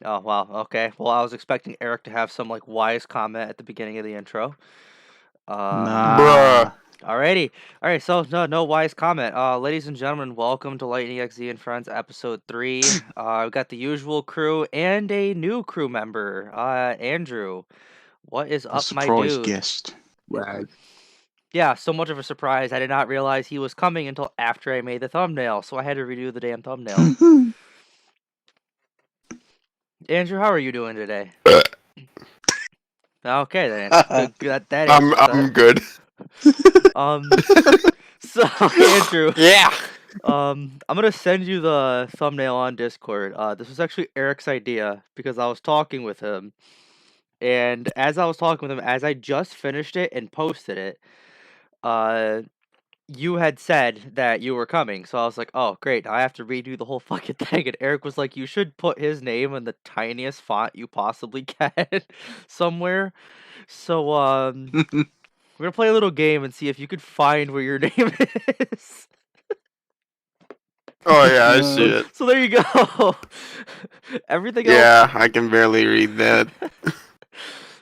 Oh, wow. Okay. Well, I was expecting Eric to have some like wise comment at the beginning of the intro. Bruh. Alrighty. All right. So no wise comment. Ladies and gentlemen, welcome to LightningXZ and Friends, episode 3. We've got the usual crew and a new crew member. Andrew. What is A up, my surprise dude? guest. Right. Yeah, so much of a surprise. I did not realize he was coming until after I made the thumbnail, so I had to redo the damn thumbnail. Andrew, how are you doing today? Okay, then. That answers I'm that. good. So Andrew, Yeah. I'm gonna send you the thumbnail on Discord. This was actually Eric's idea because I was talking with him, and as I was talking with him, as I just finished it and posted it, you had said that you were coming, so I was like, oh great, now I have to redo the whole fucking thing. And Eric was like, you should put his name in the tiniest font you possibly can somewhere. So we're gonna play a little game and see if you could find where your name is. Oh yeah, I see it. So there you go. Everything else. Yeah, I can barely read that.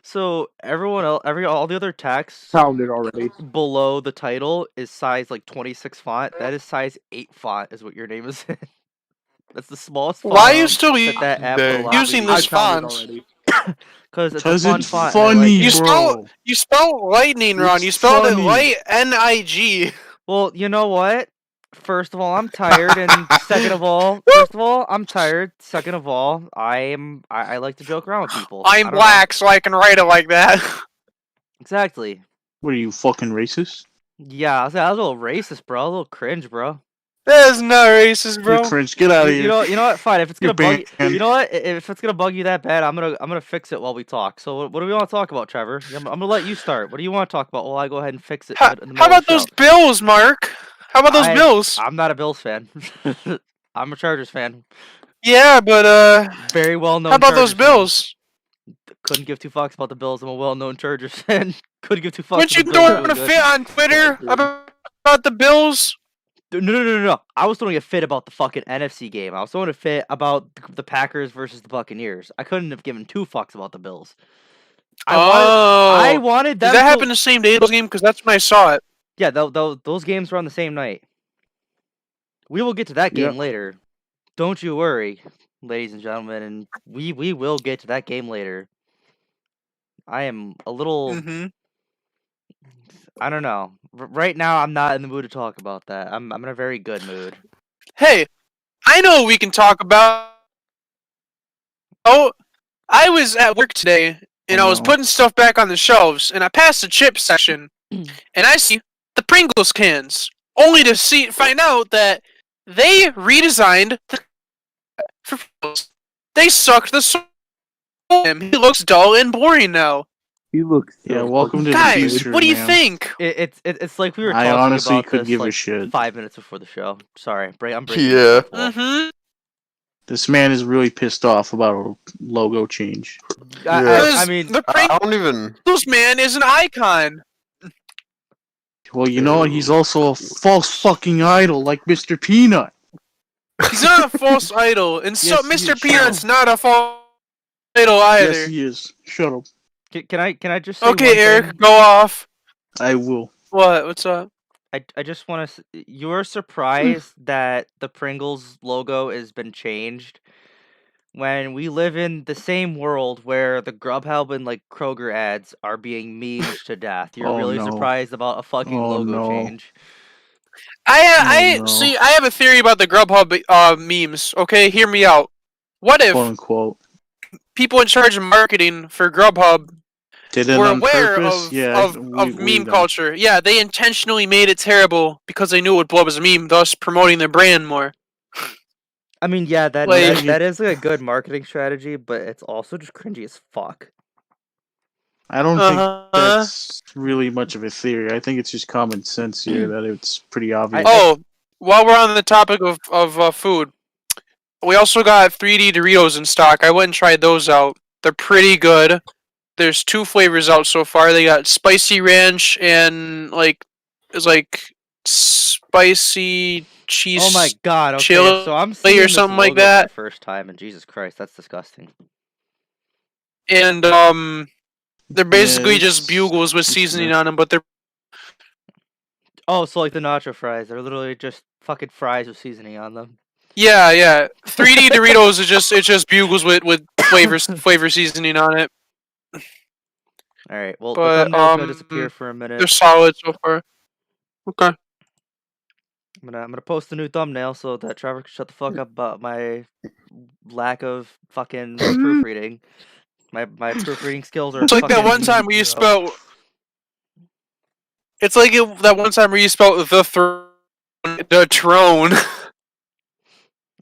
So everyone else, all the other text Found it already. below the title is size like 26 font. That is size 8 font, is what your name is in. That's the smallest font. Why are you still that app Dang. will allow using you to this use. I found it font? already. Because it's a Because fun it's font. and I like funny, it. You spelled lightning wrong. It's You spelled funny. it light N-I-G. Well, you know what? First of all, I'm tired, and second of all, I'm tired. Second of all, I like to joke around with people. I I'm don't know. black, so I can write it like that. Exactly. What are you, fucking racist? Yeah, I was a little racist, bro. A little cringe, bro. That is not racist, bro. You're cringe. Get out of here. You know what? Fine. If it's You're gonna bug you, banned. you know what? If it's gonna bug you that bad, I'm gonna fix it while we talk. So what do we want to talk about, Trevor? I'm gonna let you start. What do you want to talk about? While I go ahead and fix it. How, in the middle how about of the those show? Bills, Mark? How about those Bills? I'm not a Bills fan. I'm a Chargers fan. Yeah, but Very well known. how about those Chargers fan. Bills? Couldn't give two fucks about the Bills. I'm a well-known Chargers fan. Couldn't give two fucks. Weren't you if the Bills were throwing a doing fit on Twitter about the Bills? good. No. I was throwing a fit about the fucking NFC game. I was throwing a fit about the Packers versus the Buccaneers. I couldn't have given two fucks about the Bills. I wanted them. Did that happen the same day as the game? Because that's when I saw it. Yeah, those games were on the same night. We will get to that game later. Don't you worry, ladies and gentlemen, and we will get to that game later. I am a little. I don't know. Right now, I'm not in the mood to talk about that. I'm in a very good mood. Hey, I know what we can talk about. Oh, I was at work today, and I was putting stuff back on the shelves, and I passed the chip section, and I see the Pringles cans, only to find out that they redesigned the for Pringles. They sucked the soul out of him. He looks dull and boring now. He looks. Yeah, welcome to the Guys, future, what do you man. think? It's like we were I talking honestly about could this, give a like, shit. 5 minutes before the show. Sorry, I'm breaking. Yeah. Mm-hmm. This man is really pissed off about a logo change. I mean, the I don't even. Pringles man is an icon. Well, you know what? He's also a false fucking idol, like Mr. Peanut. He's not a false idol, and so Yes, he Mr. is. Peanut's not a false idol either. Yes, he is. Shut up. can I just say Okay, one Eric, thing? go off. I will. What? What's up? I just want to. You're surprised that the Pringles logo has been changed when we live in the same world where the Grubhub and like Kroger ads are being memed to death. You're Oh, really no. surprised about a fucking Oh, logo no. change. no. See. I have a theory about the Grubhub memes. Okay, hear me out. What if Quote unquote. people in charge of marketing for Grubhub Did it were on aware purpose? of Yeah, of we meme don't. culture? Yeah, they intentionally made it terrible because they knew it would blow up as a meme, thus promoting their brand more. I mean, yeah, that Like- that is a good marketing strategy, but it's also just cringy as fuck. I don't Uh-huh. think that's really much of a theory. I think it's just common sense here that it's pretty obvious. Oh, while we're on the topic of food, we also got 3D Doritos in stock. I went and tried those out. They're pretty good. There's 2 flavors out so far. They got spicy ranch and it's like spicy cheese. Oh my god, okay, chili so I'm or seeing this something like logo for that. the first time, and Jesus Christ, that's disgusting. And they're basically just bugles with seasoning on them, but they're Oh, so like the nacho fries, they're literally just fucking fries with seasoning on them. yeah. 3D Doritos is just bugles with flavor seasoning on it. Alright, well, the But thumbnail's gonna disappear for a minute. they're solid so far. Okay. I'm gonna post a new thumbnail so that Trevor can shut the fuck up about my lack of fucking proofreading. My proofreading skills are It's like that fucking one time where you zero. spelled. It's like that one time where you spelled the throne.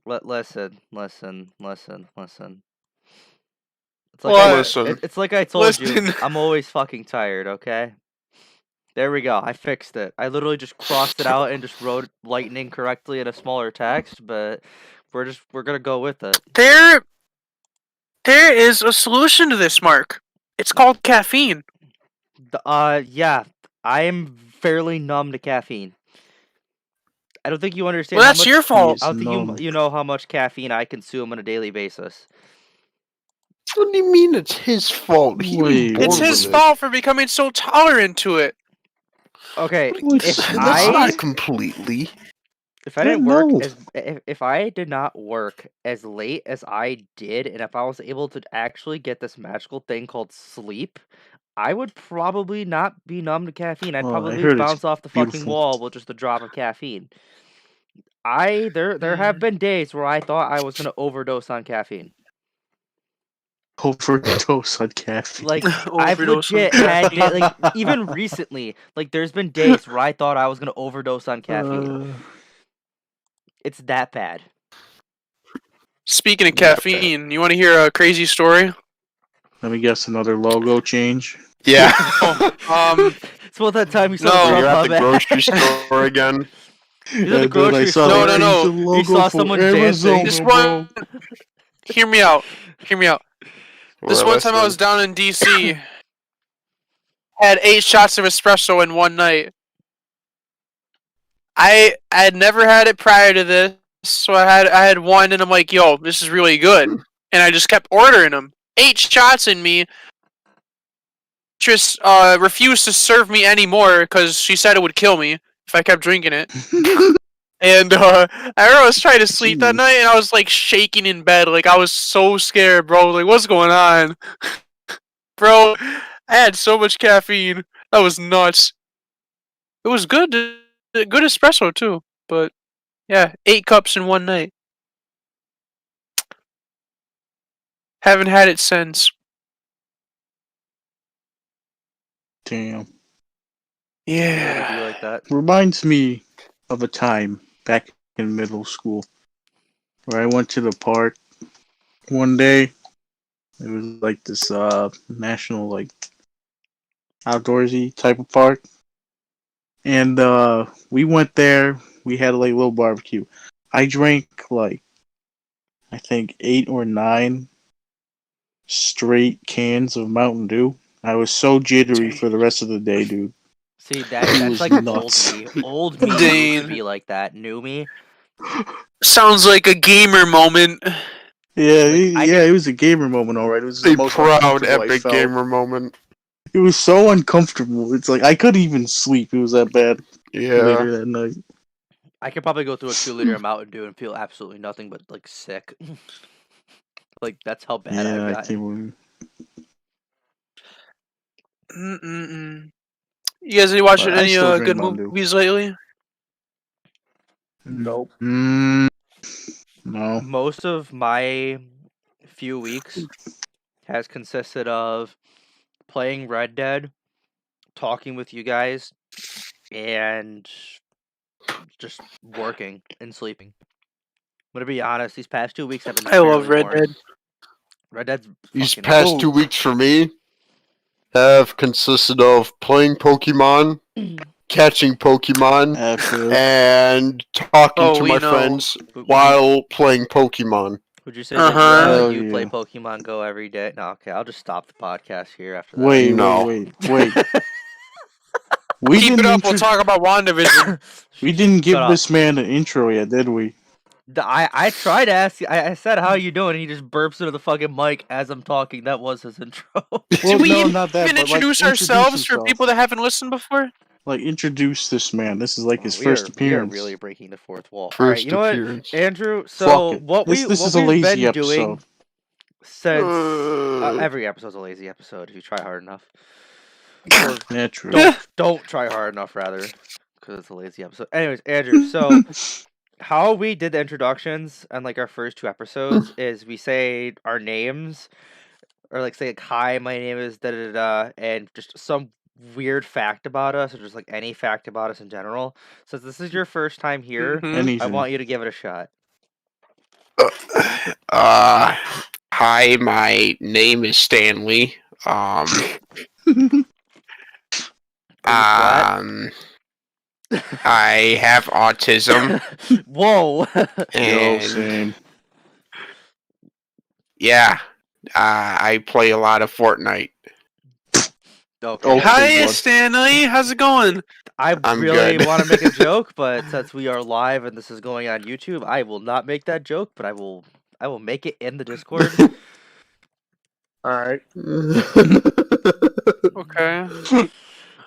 Listen. It's like What? Listen. it's like I told you, Listen. I'm always fucking tired, okay? There we go, I fixed it. I literally just crossed it out and just wrote lightning correctly in a smaller text, but we're gonna go with it. There is a solution to this, Mark. It's called caffeine. Yeah, I am fairly numb to caffeine. I don't think you understand Well, how that's much your fault. I don't think you know how much caffeine I consume on a daily basis. What do you mean it's his fault? He was Wait, born It's with his it. fault for becoming so tolerant to it. Okay, Which- if That's I not completely. if I didn't work No. as if I did not work as late as I did, and if I was able to actually get this magical thing called sleep, I would probably not be numb to caffeine. I'd Oh, I probably heard it's bounce off the fucking beautiful. wall with just a drop of caffeine. There have been days where I thought I was gonna overdose on caffeine. Overdose on caffeine. Like I've Overdose on legit had caffeine. like even recently, like there's been days where I thought I was gonna overdose on caffeine. It's that bad. Speaking of caffeine, you want to hear a crazy story? Let me guess, another logo change. Yeah. It's about that time you saw No. the You're at the Grubhub ad. grocery store again. He's at the And then I grocery saw store. they No. changed the He logo saw for someone Arizona, dancing. This bro. one, hear me out. This one time I was down in DC. Had 8 shots of espresso in one night. I had never had it prior to this, so I had one, and I'm like, yo, this is really good. And I just kept ordering them. 8 shots in me. Just refused to serve me anymore because she said it would kill me if I kept drinking it. And I remember I was trying to sleep that Jeez. night, and I was like shaking in bed, like I was so scared, bro. Like, what's going on, bro? I had so much caffeine. That was nuts. It was good, good espresso too. But yeah, 8 cups in one night. Haven't had it since. Damn. It'd Yeah. be like that. Reminds me of a time back in middle school where I went to the park one day. It was like this national like outdoorsy type of park. And we went there, we had like a little barbecue. I drank like I think 8 or 9 straight cans of Mountain Dew. I was so jittery for the rest of the day, dude. See, It that's was like nuts. old me. Old me used Dane. to be like that. New me. Sounds like a gamer moment. Yeah, Like, it was a gamer moment, alright. It was A the most proud uncomfortable I epic felt. gamer moment. It was so uncomfortable. It's like I couldn't even sleep. It was that bad Yeah. later that night. I could probably go through a 2 liter of Mountain Dew and feel absolutely nothing but like sick. Like that's how bad I've Yeah, I gotten. can't believe. Mm-mm-mm. You guys any watching But I any still drink good Mountain Dew. movies lately? No. No. Most of my few weeks has consisted of playing Red Dead, talking with you guys, and just working and sleeping. I'm gonna be honest, these past 2 weeks have been I love fairly Red boring. Dead. Red Dead's These fucking past Oh. 2 weeks for me have consisted of playing Pokemon, catching Pokemon, Actually, and talking Oh, to we my know. friends Would while playing Pokemon. you say Uh-huh. that Hell you play yeah. Pokemon Go every day? No, okay, I'll just stop the podcast here after that. wait, No. wait. We Keep it didn't up. We'll intro- talk about WandaVision. We didn't give Shut up. this man an intro yet, did we? I tried to ask you. I said, "How you doing?" And he just burps into the fucking mic as I'm talking. That was his intro. Well, Did we no, even not that. But introduce like, ourselves for himself. people that haven't listened before? Like, introduce this man. This is like his we first are appearance. really breaking the fourth wall. All right, First you know what, appearance. Andrew? Fuck So it. what This we've is a lazy been doing episode. since every episode's a lazy episode if you try hard enough. Or Yeah, true. don't try hard enough, rather, because it's a lazy episode. Anyways, Andrew, so how we did the introductions and like our first 2 episodes is we say our names, or like say like, hi, my name is da da da, and just some weird fact about us, or just like any fact about us in general. Since this is your first time here, Mhm. Anything. I want you to give it a shot. Hi, my name is Stanley. I have autism, Whoa. Yo, and same. yeah, I play a lot of Fortnite. Okay. Oh. Hi, bud. Stanley. How's it going? I I'm really good. want to make a joke, but since we are live and this is going on YouTube, I will not make that joke, but I will make it in the Discord. All right. Okay.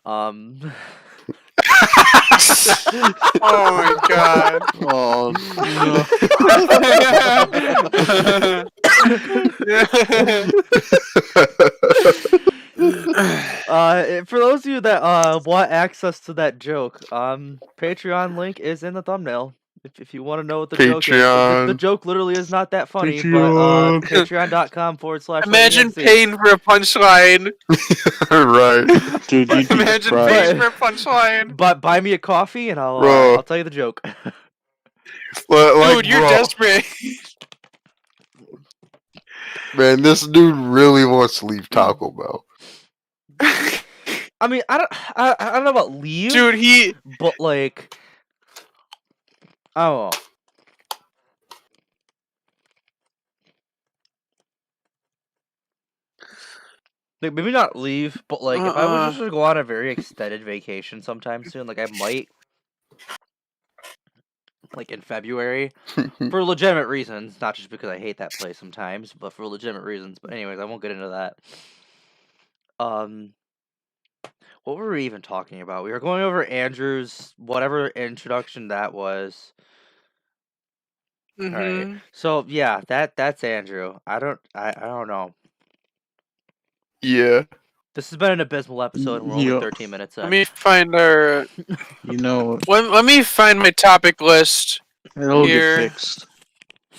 Um Oh my god. Oh for those of you that want access to that joke, Patreon link is in the thumbnail. If you want to know what the joke is, the Patreon. joke literally is not that funny, Patreon. but patreon.com/. Imagine LightningXZ. paying for a punchline. Right. Dude, you'd be Imagine surprised. paying for a punchline. But buy me a coffee and Bro. I'll tell you the joke. Like, Dude, you're bro, desperate. man, this dude really wants to leave Taco Bell. I mean, I don't know about leave, Dude, he. but like, I don't know. Like, maybe not leave, but like, if I was just to go on a very extended vacation sometime soon, like I might, like in February, for legitimate reasons, not just because I hate that place sometimes, but for legitimate reasons. But anyways, I won't get into that. What were we even talking about? We were going over Andrew's whatever introduction that was. Mhm. Alright. So yeah, that's Andrew. I don't know. Yeah. This has been an abysmal episode, and we're only Yo. 13 minutes in. Let me find our. You know, Let me find my topic list. it'll Here. get fixed.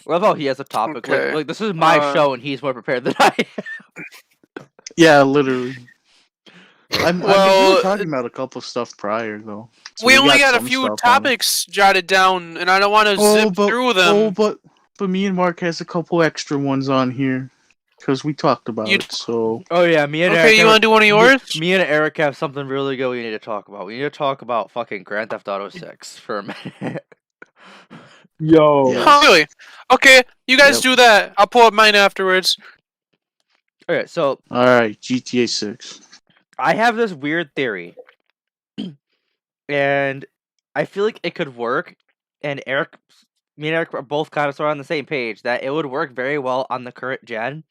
Love how he has a topic. Okay. Like this is my show, and he's more prepared than I am. Yeah, literally. I've been Well, talking about a couple stuff prior though. So we only got a some few stuff on it. topics jotted down, and I don't want to zip through them. Oh, but me and Mark has a couple extra ones on here because we talked about You- it. So Oh yeah, me and Okay, Eric. you want to do one of yours? Me and Eric have something really good we need to talk about. We need to talk about fucking Grand Theft Auto 6 for a minute. yo, Oh, really? Okay, you guys Yep. do that. I'll pull up mine afterwards. Okay, so all right, GTA 6. I have this weird theory, and I feel like it could work. And me and Eric are both kind of sort of on the same page that it would work very well on the current gen,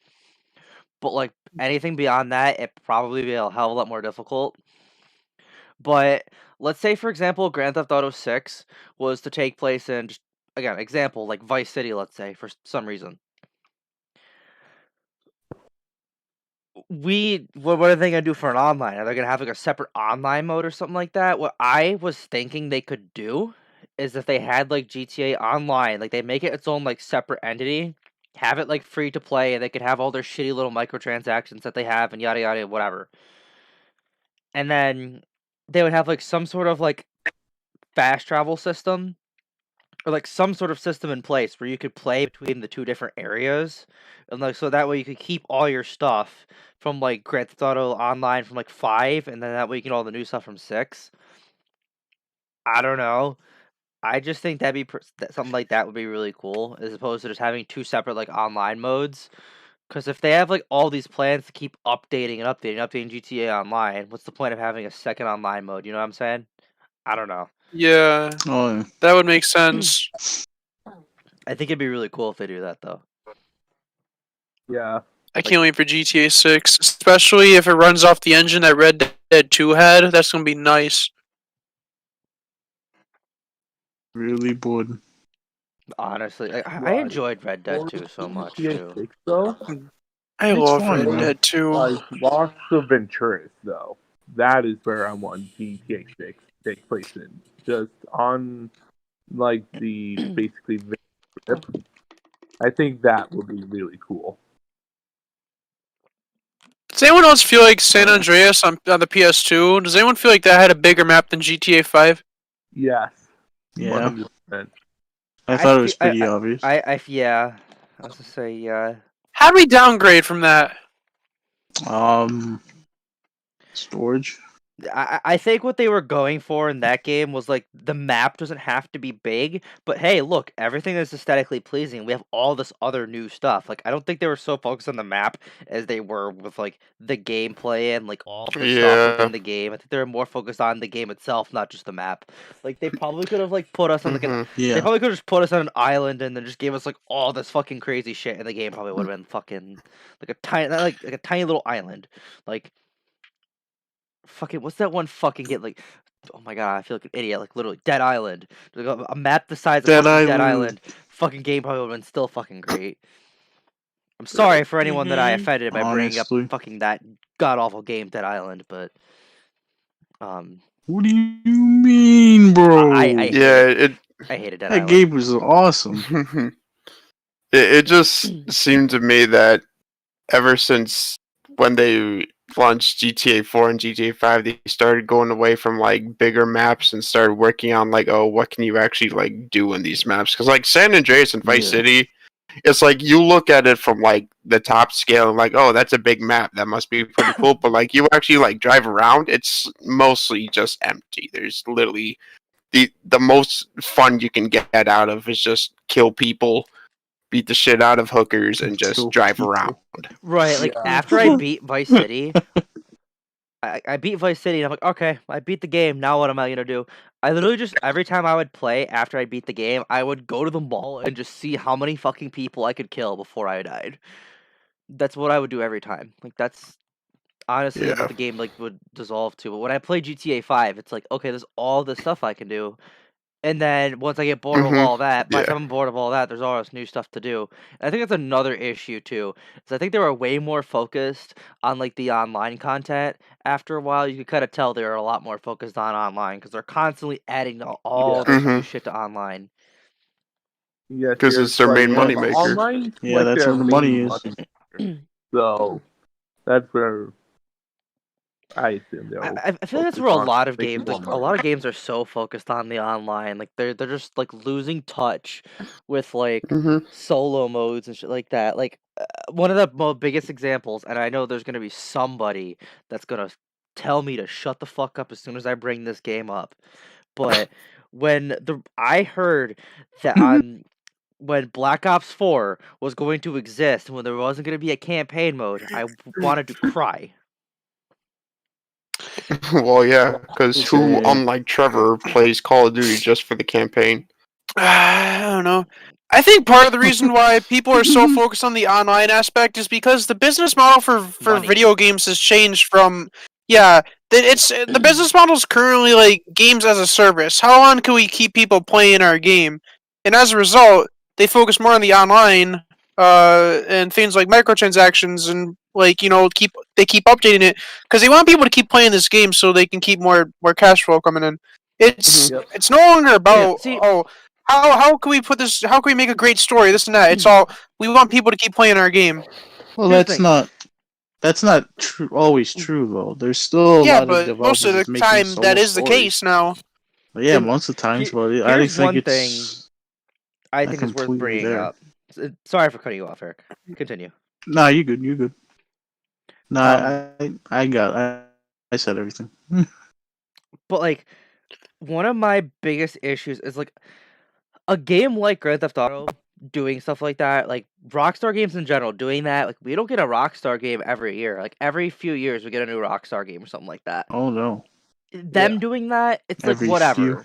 but like anything beyond that, it probably be a hell of a lot more difficult. But let's say, for example, Grand Theft Auto 6 was to take place in, just, again, example, like Vice City, let's say, for some reason. What are they gonna do for an online? Are they gonna have like a separate online mode or something like that? What I was thinking they could do is if they had like GTA Online, like they make it its own like separate entity, have it like free to play, and they could have all their shitty little microtransactions that they have and yada yada whatever. And then they would have like some sort of like fast travel system, or like some sort of system in place where you could play between the 2 different areas, and like so that way you could keep all your stuff from like Grand Theft Auto Online from like 5, and then that way you can get all the new stuff from 6. I don't know. I just think that'd be something like that would be really cool, as opposed to just having 2 separate like online modes. Because if they have like all these plans to keep updating and updating GTA Online, what's the point of having a second online mode? You know what I'm saying? I don't know. Yeah, Oh, yeah. that would make sense. I think it'd be really cool if they do that though. Yeah. I can't wait for GTA 6, especially if it runs off the engine that Red Dead 2 had. That's gonna be nice. Really would. Honestly, I Right. enjoyed Red Dead 2 so much GTA too. 6, though, I It's love fun, Red man. Dead 2. like Lost of Venturis, though. That is where I want GTA 6 to take place in. Just on, like, the basically strip. I think that would be really cool. Does anyone else feel like San Andreas on the PS2? Does anyone feel like that had a bigger map than GTA 5? Yes. Yeah. 100%. I thought it was pretty obvious. Yeah. I was gonna say yeah. How do we downgrade from that? Storage. I think what they were going for in that game was like the map doesn't have to be big, but hey, look, everything is aesthetically pleasing. We have all this other new stuff. Like I don't think they were so focused on the map as they were with like the gameplay and like all the stuff within the game. I think they were more focused on the game itself, not just the map. Like they probably could have like put us on like an they Yeah. probably could have just put us on an island and then just gave us like all this fucking crazy shit, and the game probably would have been fucking like a tiny little island, like. Fucking what's that one fucking get like? Oh my god, I feel like an idiot. Like literally, Dead Island. Like, a map the size of Dead fucking Dead Island. Island. Fucking game probably would have been still fucking great. I'm sorry for anyone that I offended by bringing Honestly. up fucking that god awful game, Dead Island, but What do you mean, bro? I hated Dead that Island. game was awesome. It just seemed to me that ever since when they launched GTA 4 and GTA 5, they started going away from like bigger maps and started working on like, oh, what can you actually like do in these maps? Because like San Andreas and Vice Yeah. City, it's like you look at it from like the top scale and like, oh, that's a big map. That must be pretty cool. But like you actually like drive around, it's mostly just empty. There's literally the most fun you can get out of is just kill people, beat the shit out of hookers, and just Kill drive people. around. Right, like Yeah. after I beat Vice City, I beat Vice City and I'm like, okay, I beat the game. Now what am I gonna do? I literally just every time I would play after I beat the game, I would go to the mall and just see how many fucking people I could kill before I died. That's what I would do every time. Like that's honestly Yeah. what the game like would dissolve to. But when I play GTA 5, it's like, okay, there's all this stuff I can do. And then once I get bored of all that, by the Yeah. time I'm bored of all that, there's all this new stuff to do. And I think that's another issue too. Is I think they were way more focused on like the online content. After a while, you could kind of tell they were a lot more focused on online because they're constantly adding all this new shit to online. Yes, 'Cause it's their main like, moneymaker. Online, Yeah, like, that's their where the main money is. moneymaker. So that's where I assume they'll. I feel like that's focus where a on lot of making games, more like a money. lot of games, are so focused on the online, like they're just like losing touch with like solo modes and shit like that. Like one of the biggest examples, and I know there's gonna be somebody that's gonna tell me to shut the fuck up as soon as I bring this game up. But when I heard that on when Black Ops 4 was going to exist and when there wasn't going to be a campaign mode, I wanted to cry. Well, yeah, because who, Yeah. unlike Trevor, plays Call of Duty just for the campaign? I don't know. I think part of the reason why people are so focused on the online aspect is because the business model for Money. video games has changed from the business model is currently like games as a service. How long can we keep people playing our game? And as a result, they focus more on the online and things like microtransactions and like they keep updating it because they want people to keep playing this game so they can keep more cash flow coming in. It's Yep. it's no longer about see- how can we put this? How can we make a great story? This and that. It's all we want people to keep playing our game. Well, Here's the that's not always true though. There's still a Yeah, lot of but developers most of the making time solo that is the stories. case now. But yeah, And most of the times, he- but I here's think one it's I not think it's worth completely bringing there. up. Sorry for cutting you off, Eric. Continue. Nah, you good. You good. Nah, I said everything. But like, one of my biggest issues is like a game like Grand Theft Auto doing stuff like that, like Rockstar games in general, doing that. Like we don't get a Rockstar game every year. Like every few years we get a new Rockstar game or something like that. Oh no. Them doing that, it's like Every whatever. few.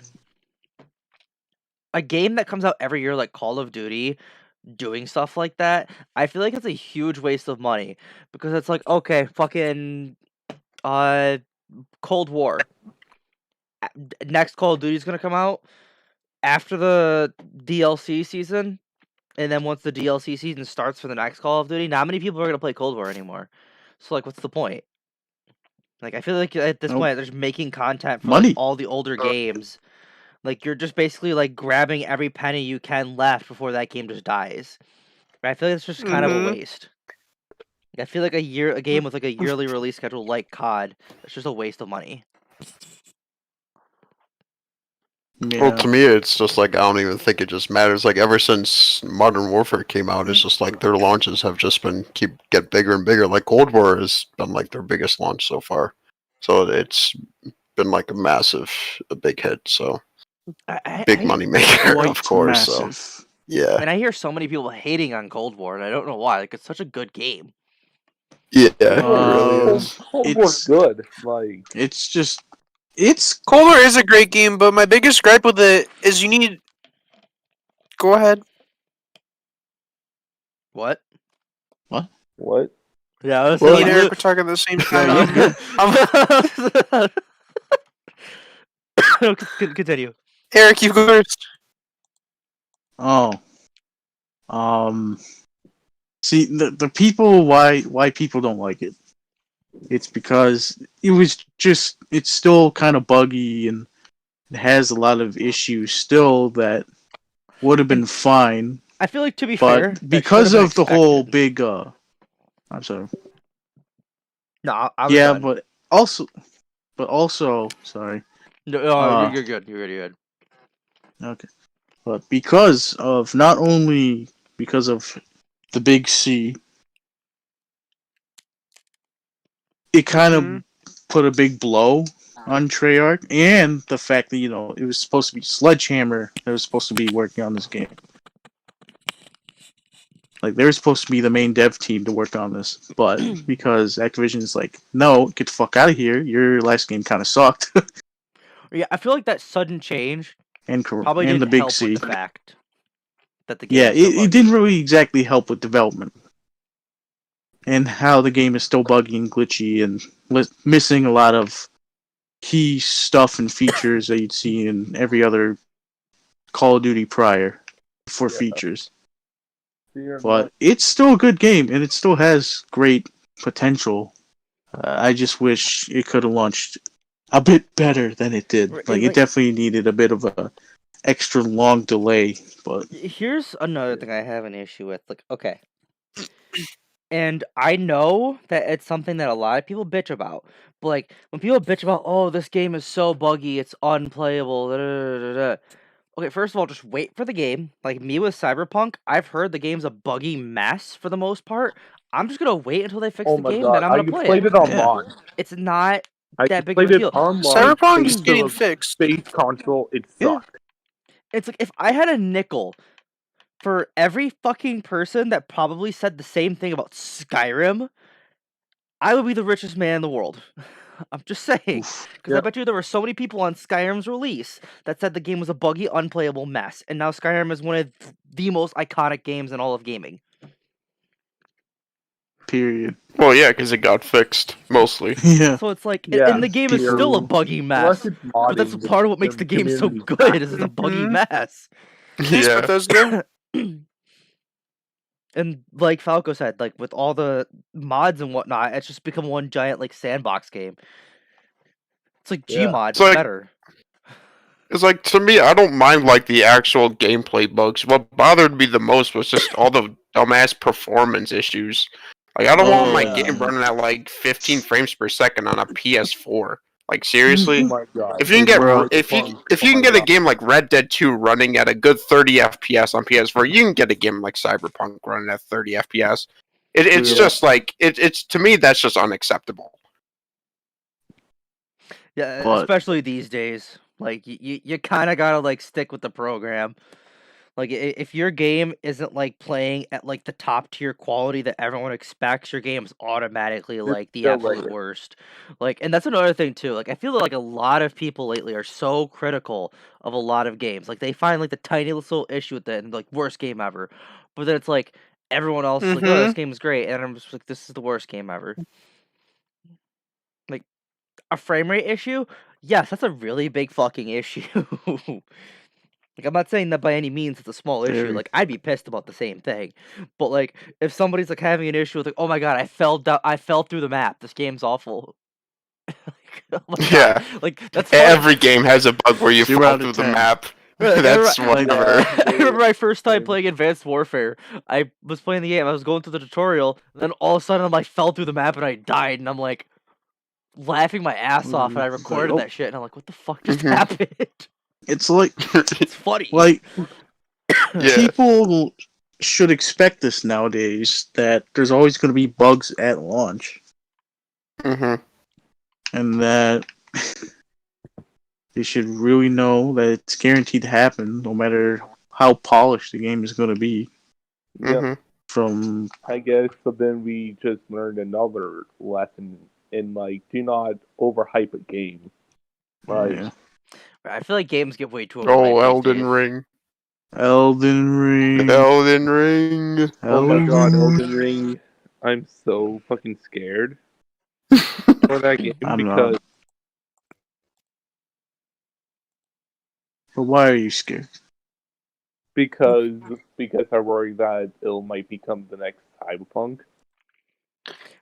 A game that comes out every year, like Call of Duty, doing stuff like that, I feel like it's a huge waste of money because it's like, okay, fucking Cold War. Next Call of Duty is gonna come out after the DLC season, and then once the DLC season starts for the next Call of Duty, not many people are gonna play Cold War anymore. So like, what's the point? Like, I feel like at this Nope. point, they're just making content for Money. like all the older games. Like you're just basically like grabbing every penny you can left before that game just dies. I feel like it's just kind of a waste. I feel like a game with like a yearly release schedule like COD, it's just a waste of money. Yeah. Well, to me, it's just like I don't even think it just matters. Like ever since Modern Warfare came out, it's just like their launches have just been get bigger and bigger. Like Cold War has been like their biggest launch so far, so it's been like a big hit. So big money maker, Quite of course. massive. So yeah, And I hear so many people hating on Cold War, and I don't know why. Like it's such a good game. yeah, it really is. Cold War's good. Like It's just it's Cold War is a great game, but my biggest gripe with it is you need. Go ahead. What? what? Yeah, that's Me and Eric were talking at the same time. Continue. Eric, you go first. oh. See the people why people don't like it. It's because it's still kind of buggy and it has a lot of issues still that would have been fine. I feel like, to be But fair, that because should've of the been whole expected. big I'm sorry. No, I was Yeah, done. but also sorry. No, you're good. You're good. Okay. But because of not only because of the big C, it kind of put a big blow on Treyarch, and the fact that it was supposed to be Sledgehammer that was supposed to be working on this game. Like they were supposed to be the main dev team to work on this, but because Activision's like, no, get the fuck out of here. Your last game kind of sucked. Yeah, I feel like that sudden change and probably and didn't the big help C. with the fact that the game. Yeah, was so it didn't really exactly help with development. And how the game is still buggy and glitchy and missing a lot of key stuff and features that you'd see in every other Call of Duty prior for features. But it's still a good game and it still has great potential. I just wish it could have launched a bit better than it did. Like it definitely needed a bit of a extra long delay. But here's another thing I have an issue with. Like, okay. And I know that it's something that a lot of people bitch about. But like when people bitch about, oh, this game is so buggy, it's unplayable. Da, da, da, da. Okay, first of all, just wait for the game. Like me with Cyberpunk, I've heard the game's a buggy mess for the most part. I'm just gonna wait until they fix the game, then I'm gonna play played it online. It's not I that big played of a deal. it online. Cyberpunk is thanks to getting the fixed. Space console, it sucked. It's like if I had a nickel for every fucking person that probably said the same thing about Skyrim, I would be the richest man in the world. I'm just saying. Because I bet you there were so many people on Skyrim's release that said the game was a buggy, unplayable mess. And now Skyrim is one of the most iconic games in all of gaming. period. Well, yeah, because it got fixed mostly. Yeah. So it's like, and the game is still a buggy mess. Unless it's But that's modding, part of what makes the game so good, is it's a buggy mess. Thanks, Bethesda. And like Falco said, like with all the mods and whatnot, it's just become one giant like sandbox game. It's like Gmod, It's like- better. It's like, to me, I don't mind like the actual gameplay bugs. What bothered me the most was just all the dumbass performance issues. Like, I don't want my game running at like 15 frames per second on a PS4. Like, seriously? Oh my god. If you can get if you can get a game like Red Dead 2 running at a good 30 FPS on PS4, you can get a game like Cyberpunk running at 30 FPS. It's just like it's to me that's just unacceptable. Yeah, But- especially these days. Like you kind of gotta like stick with the program. Like if your game isn't like playing at like the top tier quality that everyone expects, your game's automatically It's like the still absolute like- worst. Like, and that's another thing too. Like I feel like a lot of people lately are so critical of a lot of games. Like they find like the tiniest little issue with it and like worst game ever. But then it's like everyone else is like, oh, this game is great, and I'm just like, this is the worst game ever. Like a frame rate issue, yes, that's a really big fucking issue. Like, I'm not saying that by any means it's a small issue. Very. Like, I'd be pissed about the same thing. But like, if somebody's like having an issue with like, oh my god, I fell through the map. This game's awful. Like, oh my god. Yeah. Like that's funny. Every game has a bug where you 0 fall out through of the 10. map. Like, That's I remember, whatever. I remember my first time playing Advanced Warfare. I was playing the game. I was going through the tutorial. And then all of a sudden, I fell through the map and I died. And I'm like laughing my ass off. And I recorded oh. that shit. And I'm like, what the fuck just Mhm. happened? It's like It's funny. like Yeah. people should expect this nowadays that there's always going to be bugs at launch, hmm and that they should really know that it's guaranteed to happen, no matter how polished the game is going to be. Yeah, hmm From I guess. So then we just learned another lesson in like, do not overhype a game. Like, yeah. I feel like games get way too overhyped Oh, these Elden days. Ring. Elden Ring. Elden Ring. oh my god, Elden Elden Ring! I'm so fucking scared for that game I'm because not. But why are you scared? because I worry that it might become the next Cyberpunk.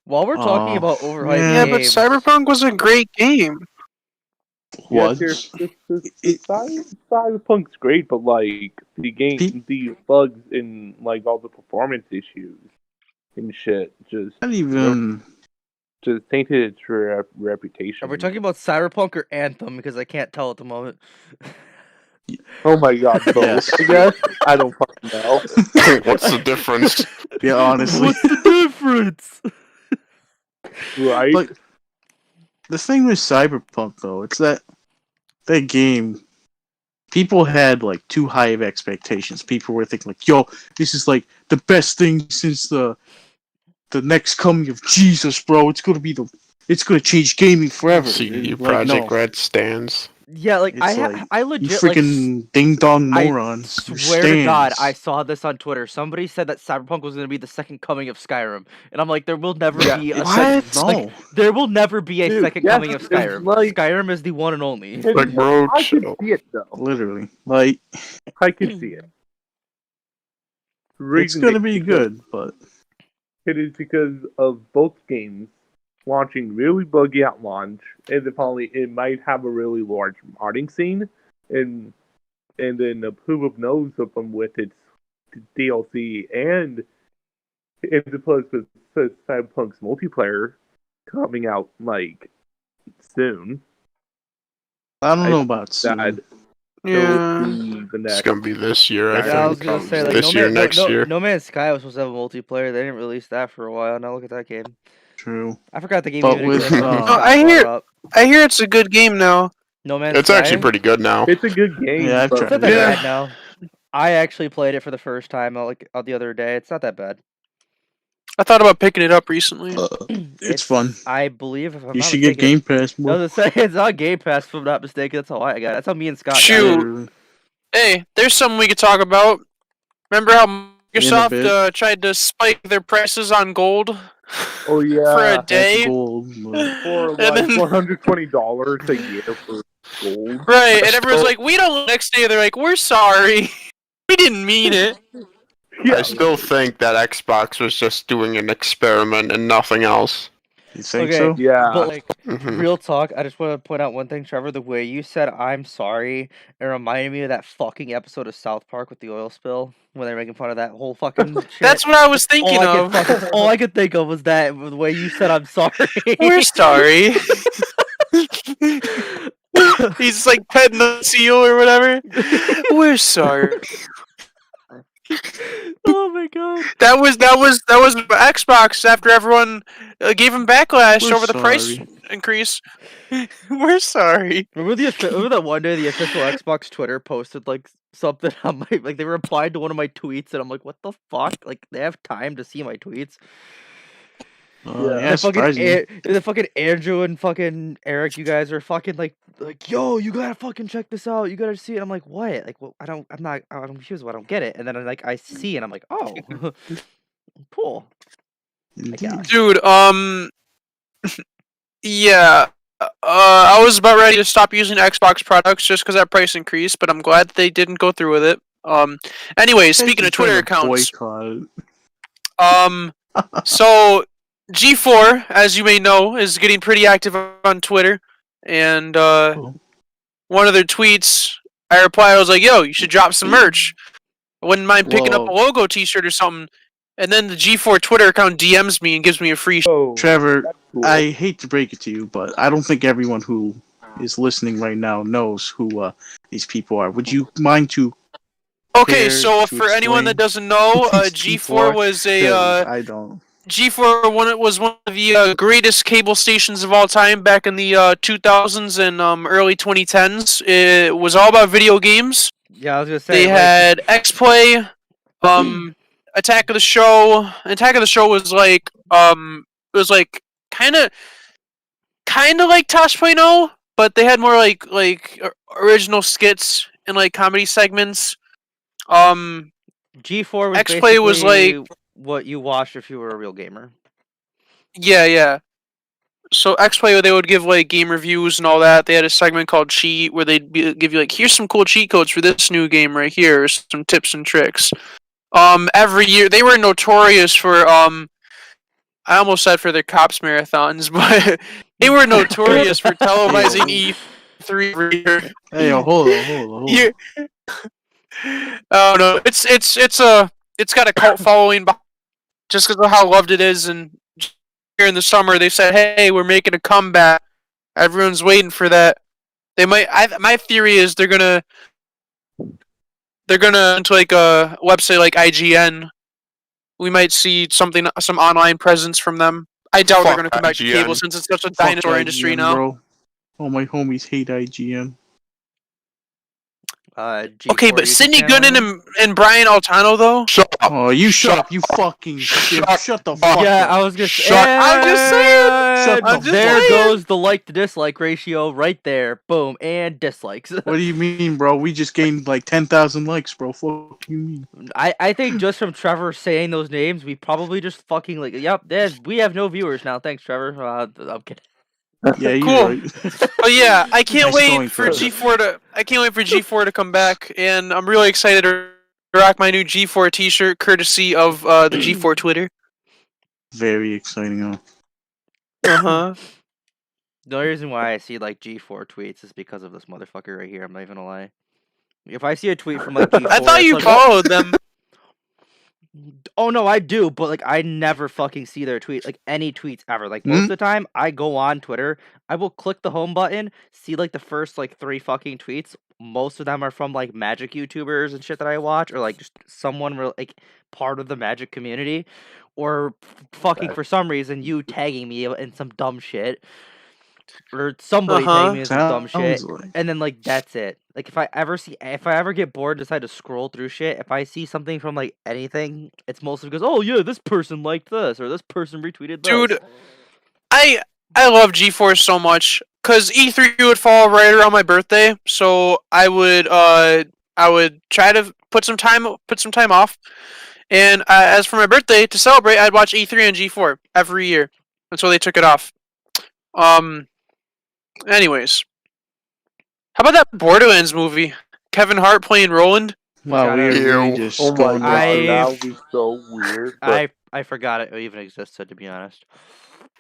While we're talking Oh, about overhyped yeah. Yeah, but games, Cyberpunk was a great game. What? Cyberpunk's great, but like the game, the bugs and like all the performance issues and shit just Not even. tainted its reputation. are we talking about Cyberpunk or Anthem? Because I can't tell at the moment. Oh my god, both. Yes. I guess I don't fucking know. What's the difference? Yeah, honestly. What's the difference? Right? But the thing with Cyberpunk, though, it's that game, people had like too high of expectations. People were thinking like, "Yo, this is like the best thing since the next coming of Jesus, bro. It's gonna change gaming forever." See, you Like, Project no. Red stands. Yeah, like It's I You legit like freaking ding dong I morons. swear to God, I saw this on Twitter. Somebody said that Cyberpunk was going to be the second coming of Skyrim, and I'm like, there will never be a second. No. Like, there will never be a Dude, second yes, coming of it's Skyrim. like- Skyrim is the one and only. Like, bro, I could chill. see it though. Literally. Like, I could see it. it's Reason gonna being be because good, but It is because of both games launching really buggy at launch, and then finally it might have a really large modding scene, and then who knows of them with its DLC and plus with Cyberpunk's multiplayer coming out like soon. I don't I know about soon. That Yeah. will be the It's next. gonna be this year, I Yeah, I was think. gonna say like This year, next year. No Man's Sky was supposed to have a multiplayer. They didn't release that for a while. Now look at that game. True. I forgot the game But even with, existed. Oh, I hear- I hear it's a good game now. No Man's It's Sky. actually pretty good now. It's a good game. Yeah, I've but It's not tried that Yeah. bad now. I actually played it for the first time like the other day. It's not that bad. I thought about picking it up recently. It's fun. I believe if I'm You not should get mistaken, Game Pass. I was gonna say it's on Game Pass if I'm not mistaken. That's how I got it. That's how me and Scott got it. Shoot. Literally. Hey, there's something we could talk about. Remember how bit. Microsoft tried to spike their prices on gold Oh yeah, for a That's day? gold. But for And like then- $120 a year for gold. Right, and everyone's like, we don't. Next day, they're like, we're sorry. We didn't mean it. Yeah, I still think that Xbox was just doing an experiment and nothing else. you think Okay. so? yeah. But like Mhm. real talk, I just want to point out one thing, Trevor. The way you said "I'm sorry" it reminded me of that fucking episode of South Park with the oil spill when they're making fun of that whole fucking shit. That's what I was thinking of. All I could think of was that the way you said "I'm sorry." We're sorry. He's like petting the seal or whatever. We're sorry. Oh my god. That was Xbox after everyone gave him backlash We're over the price sorry. increase. We're sorry. Remember that one day the official Xbox Twitter posted like something on my like they replied to one of my tweets and I'm like, what the fuck? Like they have time to see my tweets. Yeah, The fucking Andrew and fucking Eric, you guys are fucking like yo, you gotta fucking check this out. You gotta see it. I'm like, what? Like, well, I'm confused. I don't get it. And then I see and I'm like, oh, cool. I guess. Dude, yeah. I was about ready to stop using Xbox products just because that price increased, but I'm glad they didn't go through with it. Anyway, speaking of Twitter accounts, so G4, as you may know, is getting pretty active on Twitter, and one of their tweets, I replied, I was like, "Yo, you should drop some merch. I wouldn't mind picking up a logo T-shirt or something." And then the G4 Twitter account DMs me and gives me a free. Trevor, cool. I hate to break it to you, but I don't think everyone who is listening right now knows who these people are. Would you mind to? Okay, so for anyone that doesn't know, G4 was I don't. G4 was one of the greatest cable stations of all time back in the 2000s and early 2010s. It was all about video games. Yeah, I was gonna say they had X-Play, Attack of the Show. Attack of the Show was like it was like kind of like Tosh.0, but they had more like original skits and like comedy segments. G4 was X-Play was like what you watched if you were a real gamer. Yeah. So X-Play, they would give like game reviews and all that. They had a segment called Cheat where they'd give you like, here's some cool cheat codes for this new game right here, some tips and tricks. Every year they were notorious for I almost said for their cops marathons, but they were notorious for televising E3 every year. Hey, hold on. Yeah. Oh no, it's got a cult following just because of how loved it is, and here in the summer they said, hey, we're making a comeback. Everyone's waiting for that. They might. My theory is they're gonna into like a website like IGN. We might see some online presence from them. I doubt they're gonna come back to cable since it's such a dinosaur industry now. Bro. All my homies hate IGN. Okay, but Sidney Gooden and Brian Altano though. Shut up! Oh, you shut up! You fucking shut the fuck up! Yeah, I was just. I'm just saying. There goes the like to dislike ratio right there. Boom, and dislikes. What do you mean, bro? We just gained like 10,000 likes, bro. Fuck you mean? I think just from Trevor saying those names, we probably just fucking like. Yep, we have no viewers now. Thanks, Trevor. I'm kidding. Yeah, you're cool. Right. Oh yeah, I can't wait for G4 to come back, and I'm really excited to rock my new G4 T-shirt, courtesy of the G4 Twitter. Very exciting, huh. The only reason why I see like G4 tweets is because of this motherfucker right here. I'm not even gonna lie. If I see a tweet from like G4, I thought you followed them. Oh no, I do, but like I never fucking see their tweet, like any tweets ever. Like most of the time, I go on Twitter, I will click the home button, see like the first like 3 fucking tweets. Most of them are from like Magic YouTubers and shit that I watch, or like just someone like part of the Magic community, or fucking for some reason you tagging me in some dumb shit. Or somebody tagging me in some dumb shit, and then like that's it. Like if I ever get bored and decide to scroll through shit, if I see something from like anything, it's mostly because oh yeah, this person liked this or this person retweeted this. Dude, I love G4 so much because E3 would fall right around my birthday, so I would try to put some time off, and as for my birthday to celebrate, I'd watch E3 and G4 every year until they took it off. Anyways, how about that Borderlands movie? Kevin Hart playing Roland. Wow, we're just oh my god, that would be so weird. I forgot it even existed, to be honest.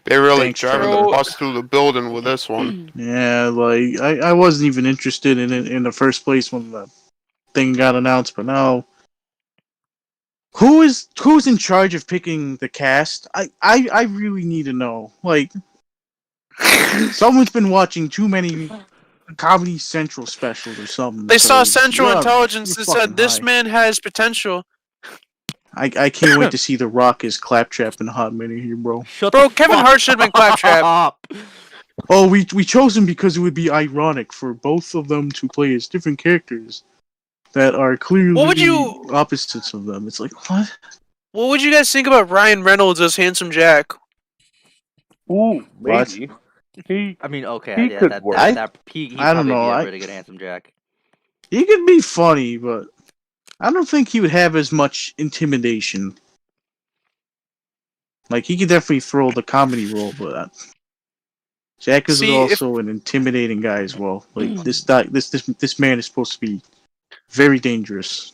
They really driving the bus through the building with this one. Yeah, like I wasn't even interested in it in the first place when the thing got announced, but now who's in charge of picking the cast? I really need to know. Like someone's been watching too many Comedy Central specials or something. They saw Central Intelligence that said this man has potential. I can't wait to see The Rock as Claptrap in Hot Minute here, bro. Bro, Kevin Hart should have been Claptrap. Up. Oh, we chose him because it would be ironic for both of them to play as different characters that are clearly What would you- opposites of them. It's like, what? What would you guys think about Ryan Reynolds as Handsome Jack? Ooh, What? maybe. He I mean, okay, He yeah, could that work. he I don't probably know, be a I- pretty good Handsome Jack. He could be funny, but I don't think he would have as much intimidation. Like, he could definitely throw the comedy role, but Jack is See, also an intimidating guy as well. Like, this man is supposed to be very dangerous.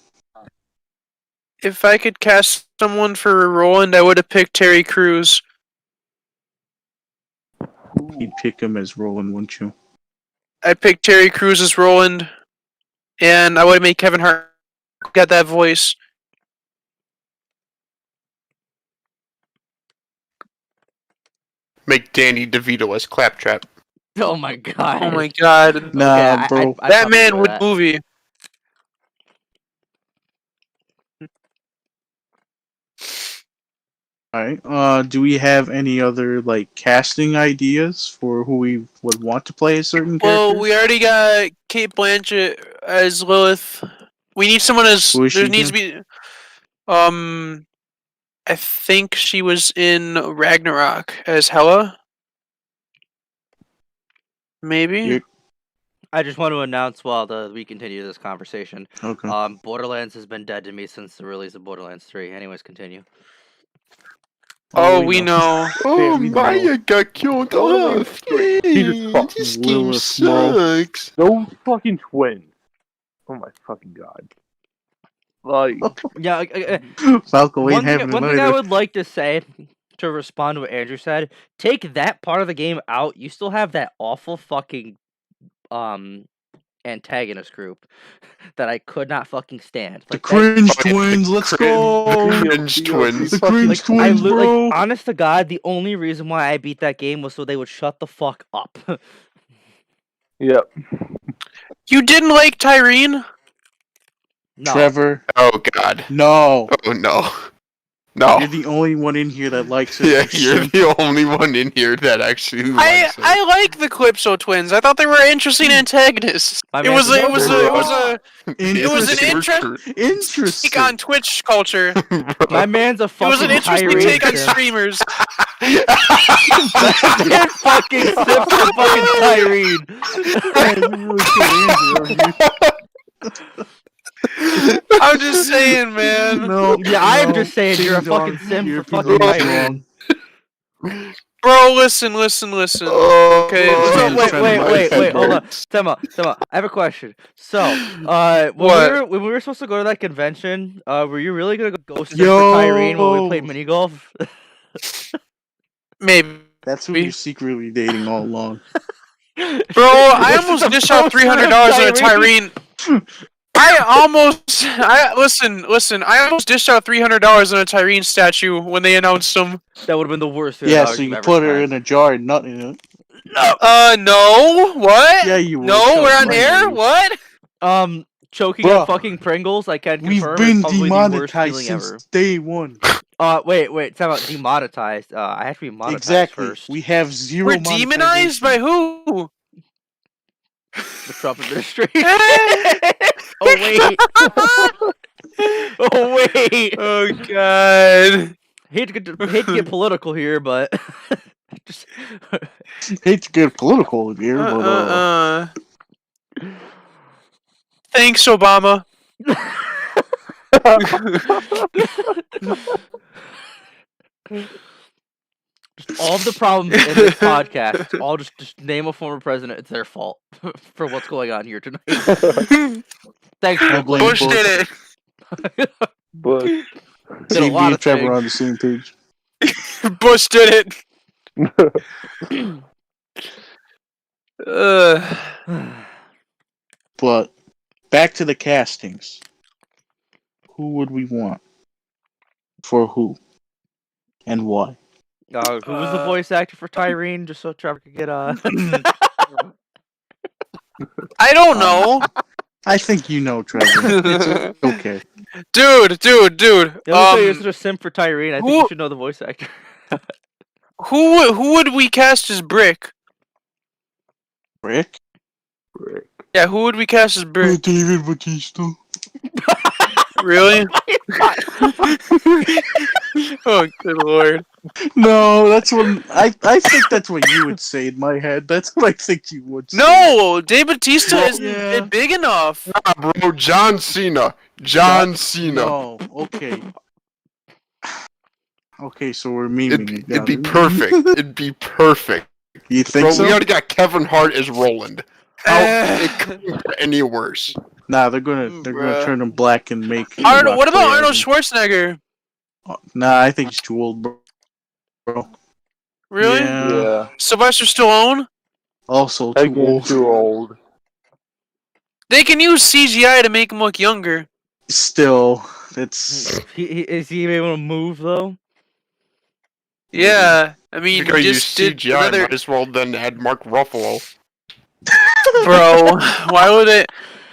If I could cast someone for Roland, I would have picked Terry Crews. You'd pick him as Roland, wouldn't you? I picked Terry Crews as Roland, and I would have made Kevin Hart get that voice. Make Danny DeVito as Claptrap. Oh my god. Oh my god. Nah, Okay, bro. I'd That probably man do would that. movie. Alright. Do we have any other like casting ideas for who we would want to play a certain Well, character? we already got Kate Blanchett as Lilith. We need someone as. Who is There she needs to be. I think she was in Ragnarok as Hela. Maybe. You're- I just want to announce while we continue this conversation. Okay. Borderlands has been dead to me since the release of Borderlands 3. Anyways, continue. Oh, we know. Oh, we Maya got killed Oh, off. he just Yay, fucked this game Lilith, bro. sucks. those fucking twins. Oh my fucking god. Like Yeah, Falco ain't one thing, having one it thing I either. would like to say to respond to what Andrew said, take that part of the game out, you still have that awful fucking antagonist group that I could not fucking stand. The Like, cringe Oh, yeah, the twins, let's cringe- go! the cringe twins. The cringe like, I twins, bro! like, honest to God, the only reason why I beat that game was so they would shut the fuck up. yep. You didn't like Tyrene? No. Trevor, Oh god. no! Oh no. No. You're the only one in here that likes it. Yeah, you're the only one in here that actually likes it. I like the Calypso twins. I thought they were interesting antagonists. My It man was said it was no. it was a It was an Interesting. Interesting. take on Twitch culture. My man's a It fucking was an interesting Tyrese take on simp. streamers. Man fucking simp for fucking Tyrene. I'm just saying, man. No, Yeah, I'm no, just saying you're a ding dong. fucking simp Your for fucking opinion is Tyrene. wrong. Bro, listen. Oh, Okay, oh, So, man, wait, trying to wait, buy wait, wait, hold on. headphones. Time out. I have a question. So, What? when we were supposed to go to that convention, were you really gonna go ghost Yo. for Tyrene while we played mini golf? Maybe. That's who you're secretly dating all along. Bro, I almost dished out $300 on a Tyrene. Listen. I almost dished out $300 on a Tyrene statue when they announced him. That would have been the worst. Yeah, $300 so you you've ever put her spent. in a jar and nothing in it. No. What? Yeah, you would. No, Come we're on air. you. What? Choking Bruh. on fucking Pringles. I can We've confirm. been is probably the worst demonetized feeling since ever. day one. Wait. Time out. Demonetized. I have to be monetized Exactly. first. We have zero. We're demonized by who? The Trump administration. Oh wait. Oh wait. Oh god. Hate to get political here, but just Hate to get political here, but Thanks, Obama. just all of the problems in this podcast. It's all just name a former president. It's their fault for what's going on here tonight. Thanks, I Trump. blame Bush Bush. did it. But Did a See, me lot and of Trevor things. are on the same page. Bush did it. But back to the castings. Who would we want? For who? And why? Who was the voice actor for Tyrene? Just so Trevor could get I don't know. I think you know, Trevor. It's okay. Dude. The other say you're such a simp for Tyrene. I think you should know the voice actor. Who would we cast as Brick? Rick? Yeah, who would we cast as Brick? David Batista. Really? Oh, good lord. No, that's what I think that's what you would say in my head. That's what I think you would say. No, Dave Batista isn't big enough. Nah, bro, John Cena. John Cena. No, okay. Okay, so we're memeing. It'd be perfect. It'd be perfect. You think Bro, so? we already got Kevin Hart as Roland. How it couldn't get any worse? Nah, they're gonna turn him black and make. Arnold, what about Arnold Schwarzenegger? Nah, I think he's too old, bro. Really? Yeah. Sylvester Stallone? Also Again, too old. too old. They can use CGI to make him look younger. Still, it's. Is he able to move though? Yeah, I mean, Because you you just did CGI, another. might as well then add Mark Ruffalo. Bro, why would it?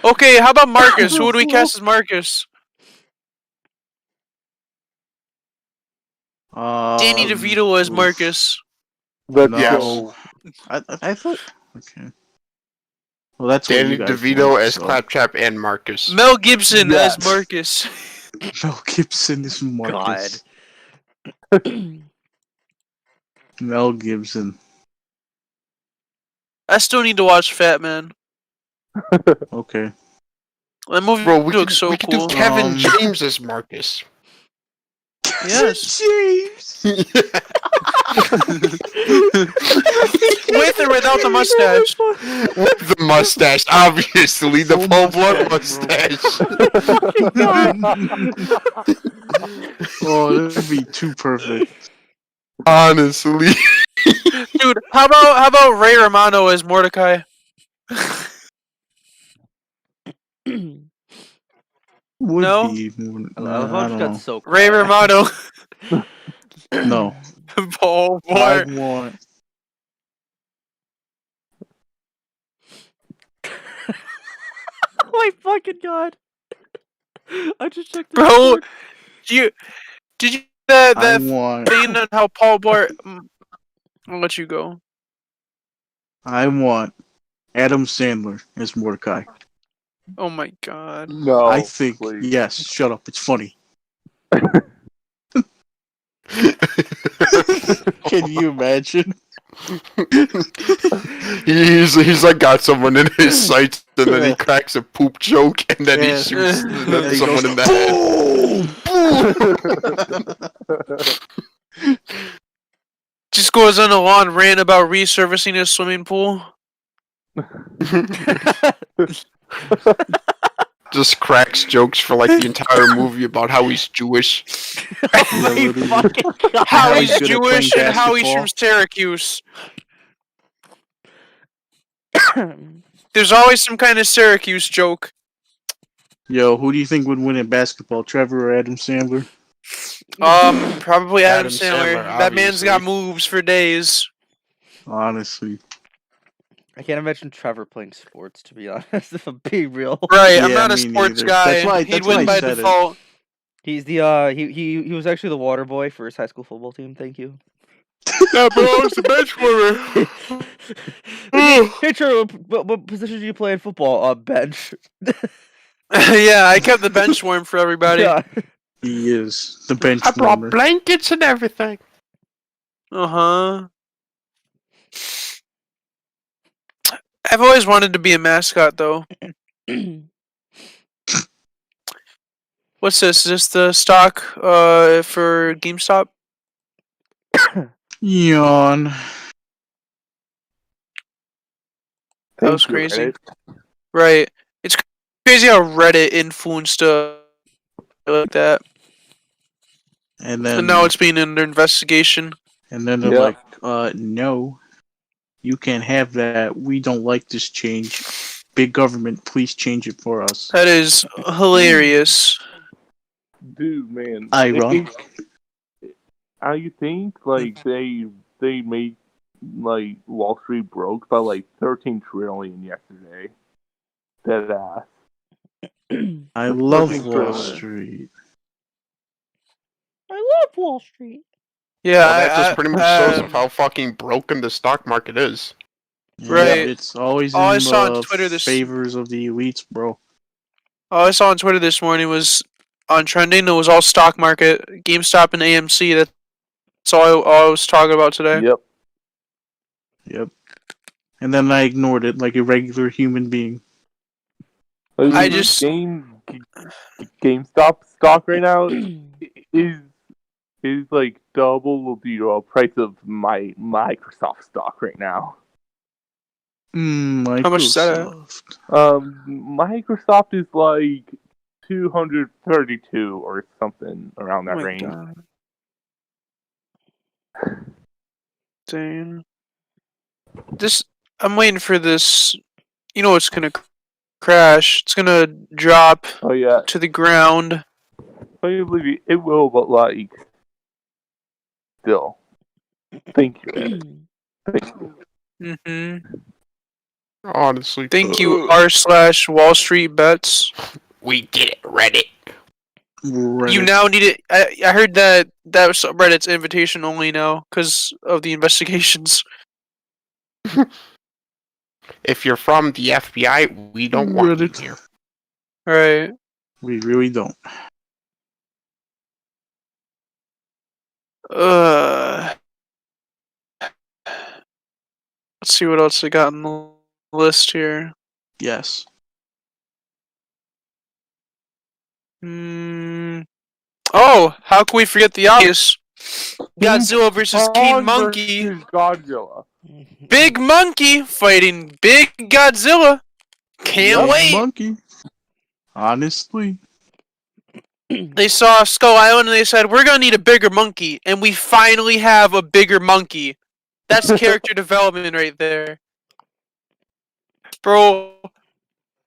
Okay, how about Marcus? Who would we cast as Marcus? Danny DeVito as Marcus. Let's Yes. go. I thought. Okay. Well, that's Danny what you guys DeVito want, as so. Claptrap and Marcus. Mel Gibson Yes. as Marcus. Mel Gibson is Marcus. God. Mel Gibson. I still need to watch Fat Man. Okay. That movie Bro, we looks so could cool. do Kevin James as Marcus. Yes. James. With or without the mustache? With the mustache, obviously. The Full full blood mustache, mustache. Oh, that'd be too perfect. Honestly. Dude, how about Ray Romano as Mordecai? Would No? be more, I love how I it don't got know. so Ray quiet. Romano. No. Paul I Blart. want. Oh my fucking god! I just checked. The Bro, Discord. did you that I want. thing on how Paul Blart? I'll let you go. I want Adam Sandler as Mordecai. Oh my god. No. I think please. yes. Shut up. It's funny. Can you imagine? he's like got someone in his sights, and then he cracks a poop joke, and then he Yeah. shoots And then he someone goes, in the head. Just goes on a long rant about resurfacing his swimming pool. Just cracks jokes for like the entire movie about how he's Jewish. Oh my literally. fucking god! How he's he's good at Jewish playing and how he's basketball. from Syracuse. There's always some kind of Syracuse joke. Yo, who do you think would win in basketball, Trevor or Adam Sandler? Probably Adam Adam Sandler. Sandler, That man's got obviously. moves for days. Honestly. I can't imagine Trevor playing sports, to be honest. If I'm being real, Right, I'm Yeah, not a me sports neither. guy. That's why- He'd that's why win I by said it. default. he's the he was actually the water boy for his high school football team. Thank you. That belongs to bench warmer. Hey Trevor, what position do you play in football? Bench. Yeah, I kept the bench warm for everybody. Yeah. He is the bench I brought warmer. blankets and everything. Uh-huh. I've always wanted to be a mascot, though. What's this? Is this the stock for GameStop? Yawn. That was Thank you, crazy. Reddit. Right. It's crazy how Reddit influenced like that. And then And now it's being under investigation. and then they're Yeah. like, no, you can't have that. We don't like this change. Big government, please change it for us. That is hilarious. Dude, man. Ironic. I think like they made like Wall Street broke by like 13 trillion yesterday. Dead ass. I love Looking Wall for- Street. I love Wall Street. Yeah, Well, that just pretty much shows um, how fucking broken the stock market is. Right. Yep, it's always All I in saw on the Twitter this- favors of the elites, bro. all I saw on Twitter this morning was on trending. It was all stock market, GameStop and AMC. That's all I was talking about today. Yep. Yep. And then I ignored it like a regular human being. I just- GameStop stock right now is like double the price of my Microsoft stock right now. Microsoft. How much is that at? Microsoft is like 232 or something around that Oh my range. God. Dang. I'm waiting for this. You know it's gonna crash. It's gonna drop Oh yeah, to the ground. I believe it will, but like, still, thank you. Thank you. Honestly. Thank you, r/Wall Street Bets. We did it, Reddit. Reddit. You now need it. I heard that was Reddit's invitation only now because of the investigations. If you're from the FBI, we don't want you Reddit. here. Right. We really don't. Let's see what else I got on the list here. Yes. Oh, how can we forget the obvious? Godzilla versus King Kong Monkey. versus Godzilla. Big Monkey fighting Big Godzilla. Can't Big wait. Monkey. Honestly. They saw Skull Island and they said, we're going to need a bigger monkey. And we finally have a bigger monkey. That's character development right there. Bro,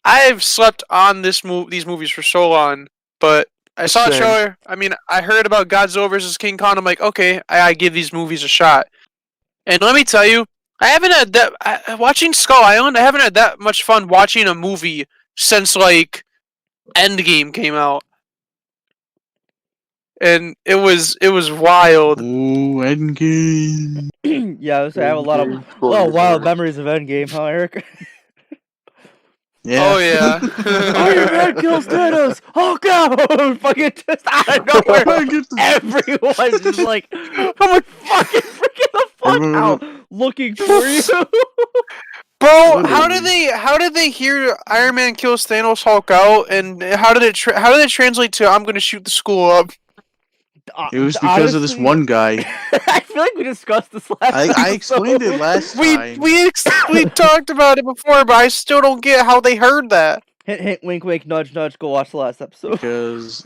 I've slept on these movies for so long, but I saw a Same. trailer. I mean, I heard about Godzilla versus King Kong. I'm like, okay, I give these movies a shot. And let me tell you, I haven't had that... watching Skull Island, I haven't had that much fun watching a movie since, like, Endgame came out. And it was wild. Ooh, Endgame. Yeah, I have a lot of wild memories of Endgame, huh, Eric? Yeah. Oh, yeah. Iron Man kills Thanos! Oh god! Fucking just out of nowhere, everyone's just like, I'm like, fucking freaking the fuck out, looking for you. Bro, how did they hear Iron Man kills Thanos Hulk out, and how did it translate to I'm gonna shoot the school up? It was because of this one guy. I feel like we discussed this last I explained it last time. We talked about it before, but I still don't get how they heard that. Hint, hint, wink, wink, nudge, nudge. Go watch the last episode. Because,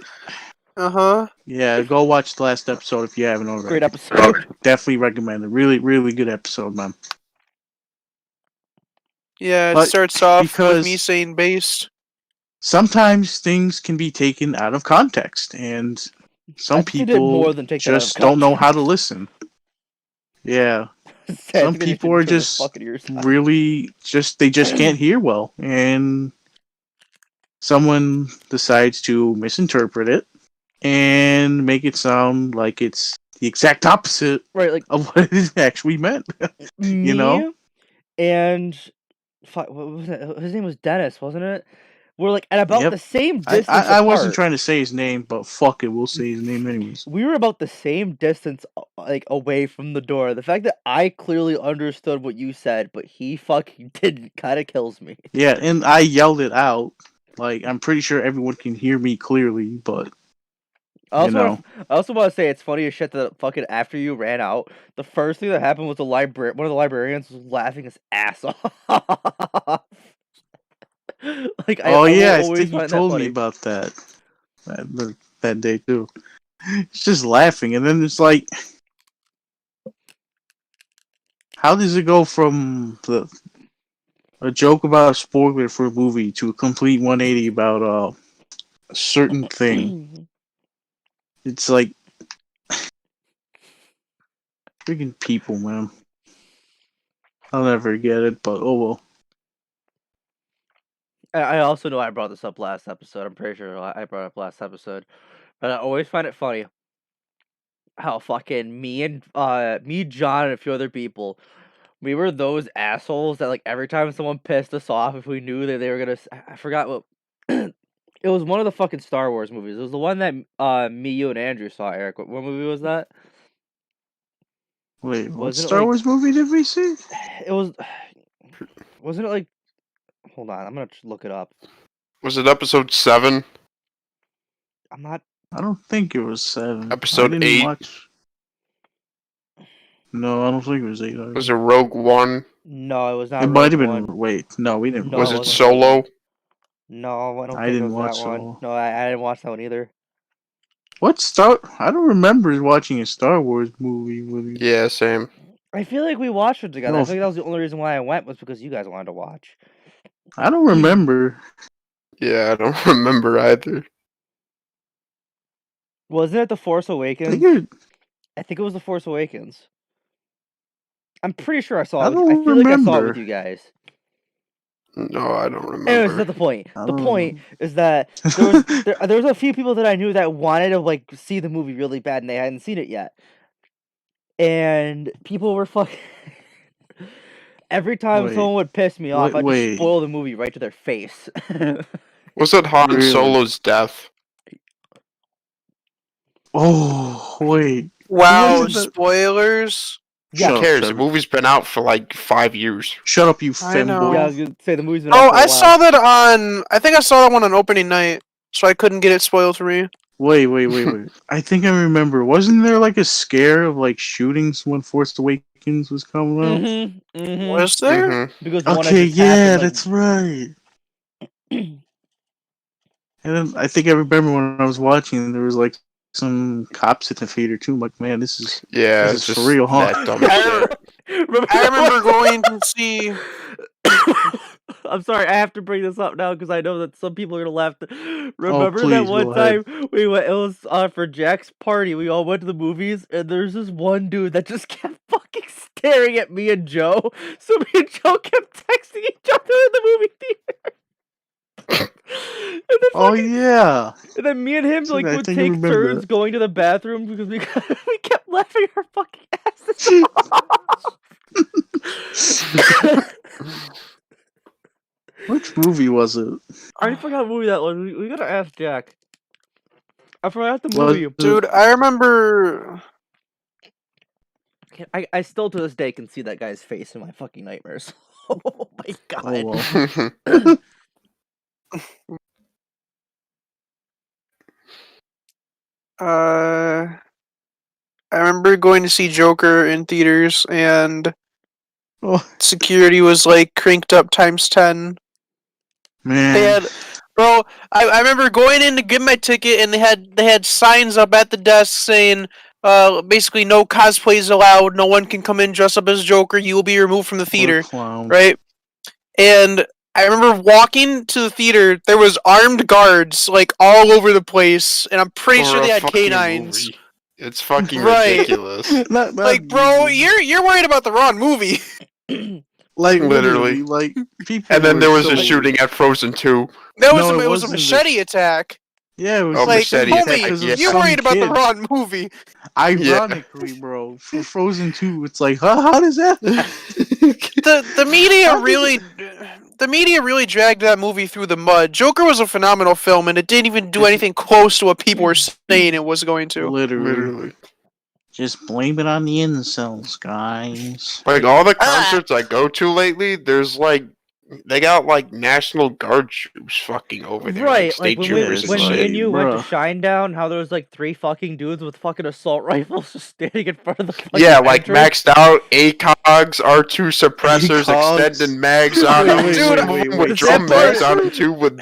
Uh-huh. yeah, go watch the last episode if you haven't already. Great episode. Definitely recommend it. Really, really good episode, man. Yeah, it But starts off with because- me saying based. Sometimes things can be taken out of context, and some I think they did people more than take that out of just don't know how to context. listen. Yeah, I some think they people should are turn their just fucking ears out. really they just can't hear well, and someone decides to misinterpret it and make it sound like it's the exact opposite Right, like of what it actually meant. me know? and what was it? His name was Dennis, wasn't it? We're like at about Yep. the same I, distance. I wasn't apart. trying to say his name, but fuck it, we'll say his name anyways. We were about the same distance, like away from the door. The fact that I clearly understood what you said, but he fucking didn't, kind of kills me. Yeah, and I yelled it out. Like, I'm pretty sure everyone can hear me clearly, but I you also, know. I also want to say it's funny as shit that fucking after you ran out, the first thing that happened was one of the librarians was laughing his ass off. Like, Oh I will yeah, I always think you find that told me funny. about that day too. It's just laughing, and then it's like, how does it go from a joke about a spoiler for a movie to a complete 180 about a certain thing? It's like freaking people, man. I'll never get it, but oh well. I also know I brought this up last episode. I'm pretty sure I brought it up last episode, but I always find it funny how fucking me, John, and a few other people, we were those assholes that like every time someone pissed us off, if we knew that they were gonna, I forgot what. It was one of the fucking Star Wars movies. It was the one that me, you, and Andrew saw. Eric, what movie was that? Wait, what Wasn't it Star like- Wars movie did we see? It was. Wasn't it like? Hold on, I'm gonna look it up. Was it episode 7? I'm not. I don't think it was 7. Episode I didn't 8? Watch... No, I don't think it was 8. Was it Rogue One? No, it was not. It might have Rogue been. One. Wait, no, we didn't. No, Was it it wasn't. Solo? No, I don't I think didn't it was watch that one. Solo. No, I didn't watch that one either. What Star? I don't remember watching a Star Wars movie with you. Yeah, same. I feel like we watched it together. No. I think that was the only reason why I went was because you guys wanted to watch. I don't remember. Yeah, I don't remember either. Wasn't it The Force I Awakens? I think it was The Force Awakens. I'm pretty sure I saw I it. don't I feel like I saw it remember. with you guys. No, I don't Anyways, that's remember. the point. I The don't point is that there was a few people that I knew that wanted to like see the movie really bad and they hadn't seen it yet. And people were fucking. Every time Wait. someone would piss me off, I'd Wait. just spoil the movie right to their face. Was it Han Really? Solo's death? Oh wait. Wow, Wasn't that- spoilers. Yeah. Who Shut up, cares? The Trevor. movie's been out for like 5 years. Shut up, you I know. femboy. Yeah, I was gonna say the movie's been out Oh, for a I while. saw that on. I think I saw that one on opening night, so I couldn't get it spoiled for me. Wait. I think I remember. Wasn't there like a scare of like shootings when Force Awakens was coming out? Mm-hmm. Mm-hmm. Was there? Mhm. Because one had Okay, just yeah, happened, like, that's right. And then I think I remember when I was watching, there was like some cops in the theater too. I'm like, man, this is Yeah, This it's is just for real, huh? that dumb I, shit. I remember going to see. I'm sorry, I have to bring this up now because I know that some people are gonna laugh. Remember that please, one go ahead. time we went? It was for Jack's party. We all went to the movies, and there's this one dude that just kept fucking staring at me and Joe. So me and Joe kept texting each other in the movie theater. and then Oh fucking- yeah. and then me and him So like I would think I take remember turns that. going to the bathroom because we we kept laughing our fucking asses off. Which movie was it? I already forgot what movie that was. We gotta ask Jack. I forgot the Was movie. it- Dude, I remember. I still to this day can see that guy's face in my fucking nightmares. Oh my god. Oh well. I remember going to see Joker in theaters, and Oh security was like cranked up times 10. man. They had, bro. I remember going in to get my ticket, and they had signs up at the desk saying, basically no cosplays allowed. No one can come in dressed up as Joker. You will be removed from the What a theater, clown. right? And I remember walking to the theater. There was armed guards like all over the place, and I'm pretty For sure they a had fucking canines. movie. It's fucking Right. ridiculous. Not Like, bro, movie. you're worried about the wrong movie. like Literally. like people. And then were there was a so- shooting at Frozen 2. That No, was it it was a wasn't the- machete attack. Yeah, it was Oh, Like, machete machete attack, homie, because of yeah. you're some worried about the kid. wrong movie. Ironically, bro, for Frozen 2, it's like, huh? How does that? The media really dragged that movie through the mud. Joker was a phenomenal film, and it didn't even do anything close to what people were saying it was going to. Literally. Just blame it on the incels, guys. Like, all the concerts I go to lately, there's like, they got like National Guard troops fucking over there. Right, Like, state like troopers it's when and me shit. and you went to Bruh. Shinedown, how there was like 3 fucking dudes with fucking assault rifles just standing in front of the fucking Yeah, like entrance. maxed out ACOGs, R2 suppressors, ACOGs. extended mags on them, Dude, some of wait, them wait, with drum that mags part- on them too. With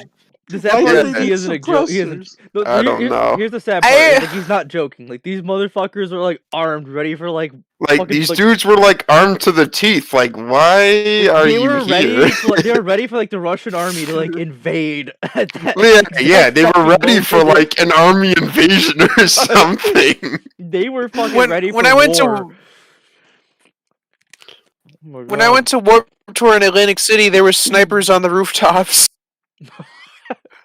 The sad Why part do is they he need isn't a joke. He isn't. suppressors? No, I don't know. Here's the sad part. I- Like he's not joking. Like these motherfuckers are like armed, ready for like. like fucking, these like- dudes were like armed to the teeth. Like, why are They you were ready. here? For, like, they were ready for like the Russian army to like invade. At that Yeah, they were exact ready moment. for like an army invasion or something. They were fucking When ready for when I went war. to Oh my when I God. went to Warped Tour in Atlantic City, there were snipers on the rooftops.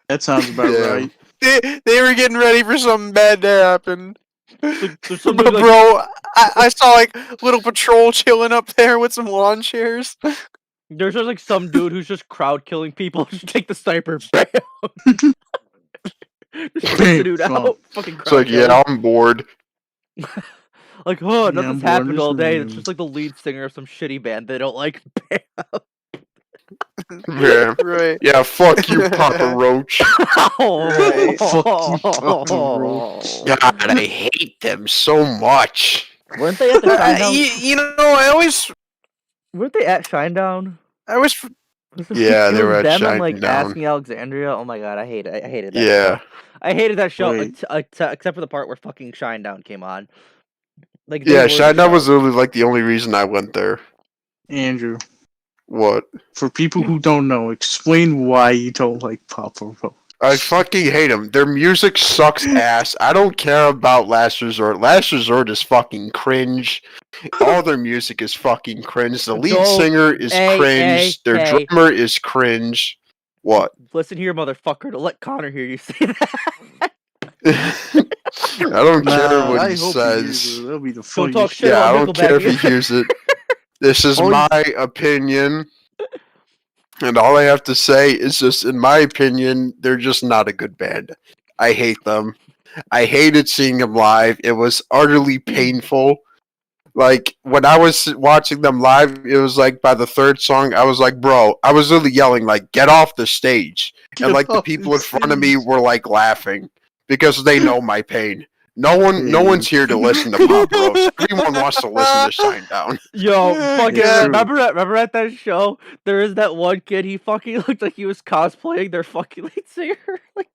That sounds about Yeah. right. They were getting ready for something bad to happen. There's some But dude, like, bro, I saw like little patrol chilling up there with some lawn chairs. there's just like some dude who's just crowd killing people. Just take the sniper, bam. Just take the dude Bam, out. Fucking It's crowd like, killing. yeah, I'm bored. Like, oh, Yeah, nothing's I'm bored, happened just all day. It's leaving. just like the lead singer of some shitty band they don't like. Bam. Yeah. Right. Yeah, fuck you, Papa Roach. Oh. Fuck you, Papa Roach. God, I hate them so much. Weren't they at the Shinedown? You know, I always Weren't they at Shinedown? Yeah, they It were was at them and like Shinedown. Asking Alexandria. Oh my god, I hate it. I hated that. Yeah. Show. I hated that show Wait. except for the part where fucking Shinedown came on. Like they Yeah, were the Shinedown show. was literally like the only reason I went there. Andrew, What? for people who don't know, explain why you don't like Papa Roach. I fucking hate them. Their music sucks ass. I don't care about Last Resort. Last Resort is fucking cringe. All their music is fucking cringe. The lead Don't- singer is cringe. Their hey. drummer is cringe. What? Listen here, motherfucker. To let Connor hear you say that. I don't care what I he hope says. hears it. That'll be the Don't funniest talk shit Yeah, I about don't care if he Nickelback. hears it. This is Oh, my opinion. And all I have to say is just, in my opinion, they're just not a good band. I hate them. I hated seeing them live. It was utterly painful. Like, when I was watching them live, it was like by the third song, I was like, bro, I was literally yelling, like, get off the stage. And like the people in front of me were like laughing because they know my pain. No one's here to listen to Pop Roach. Everyone wants to listen to Shinedown. Yo, fucking Yeah. remember at that show? There is that one kid. He fucking looked like he was cosplaying their fucking lead singer. Like,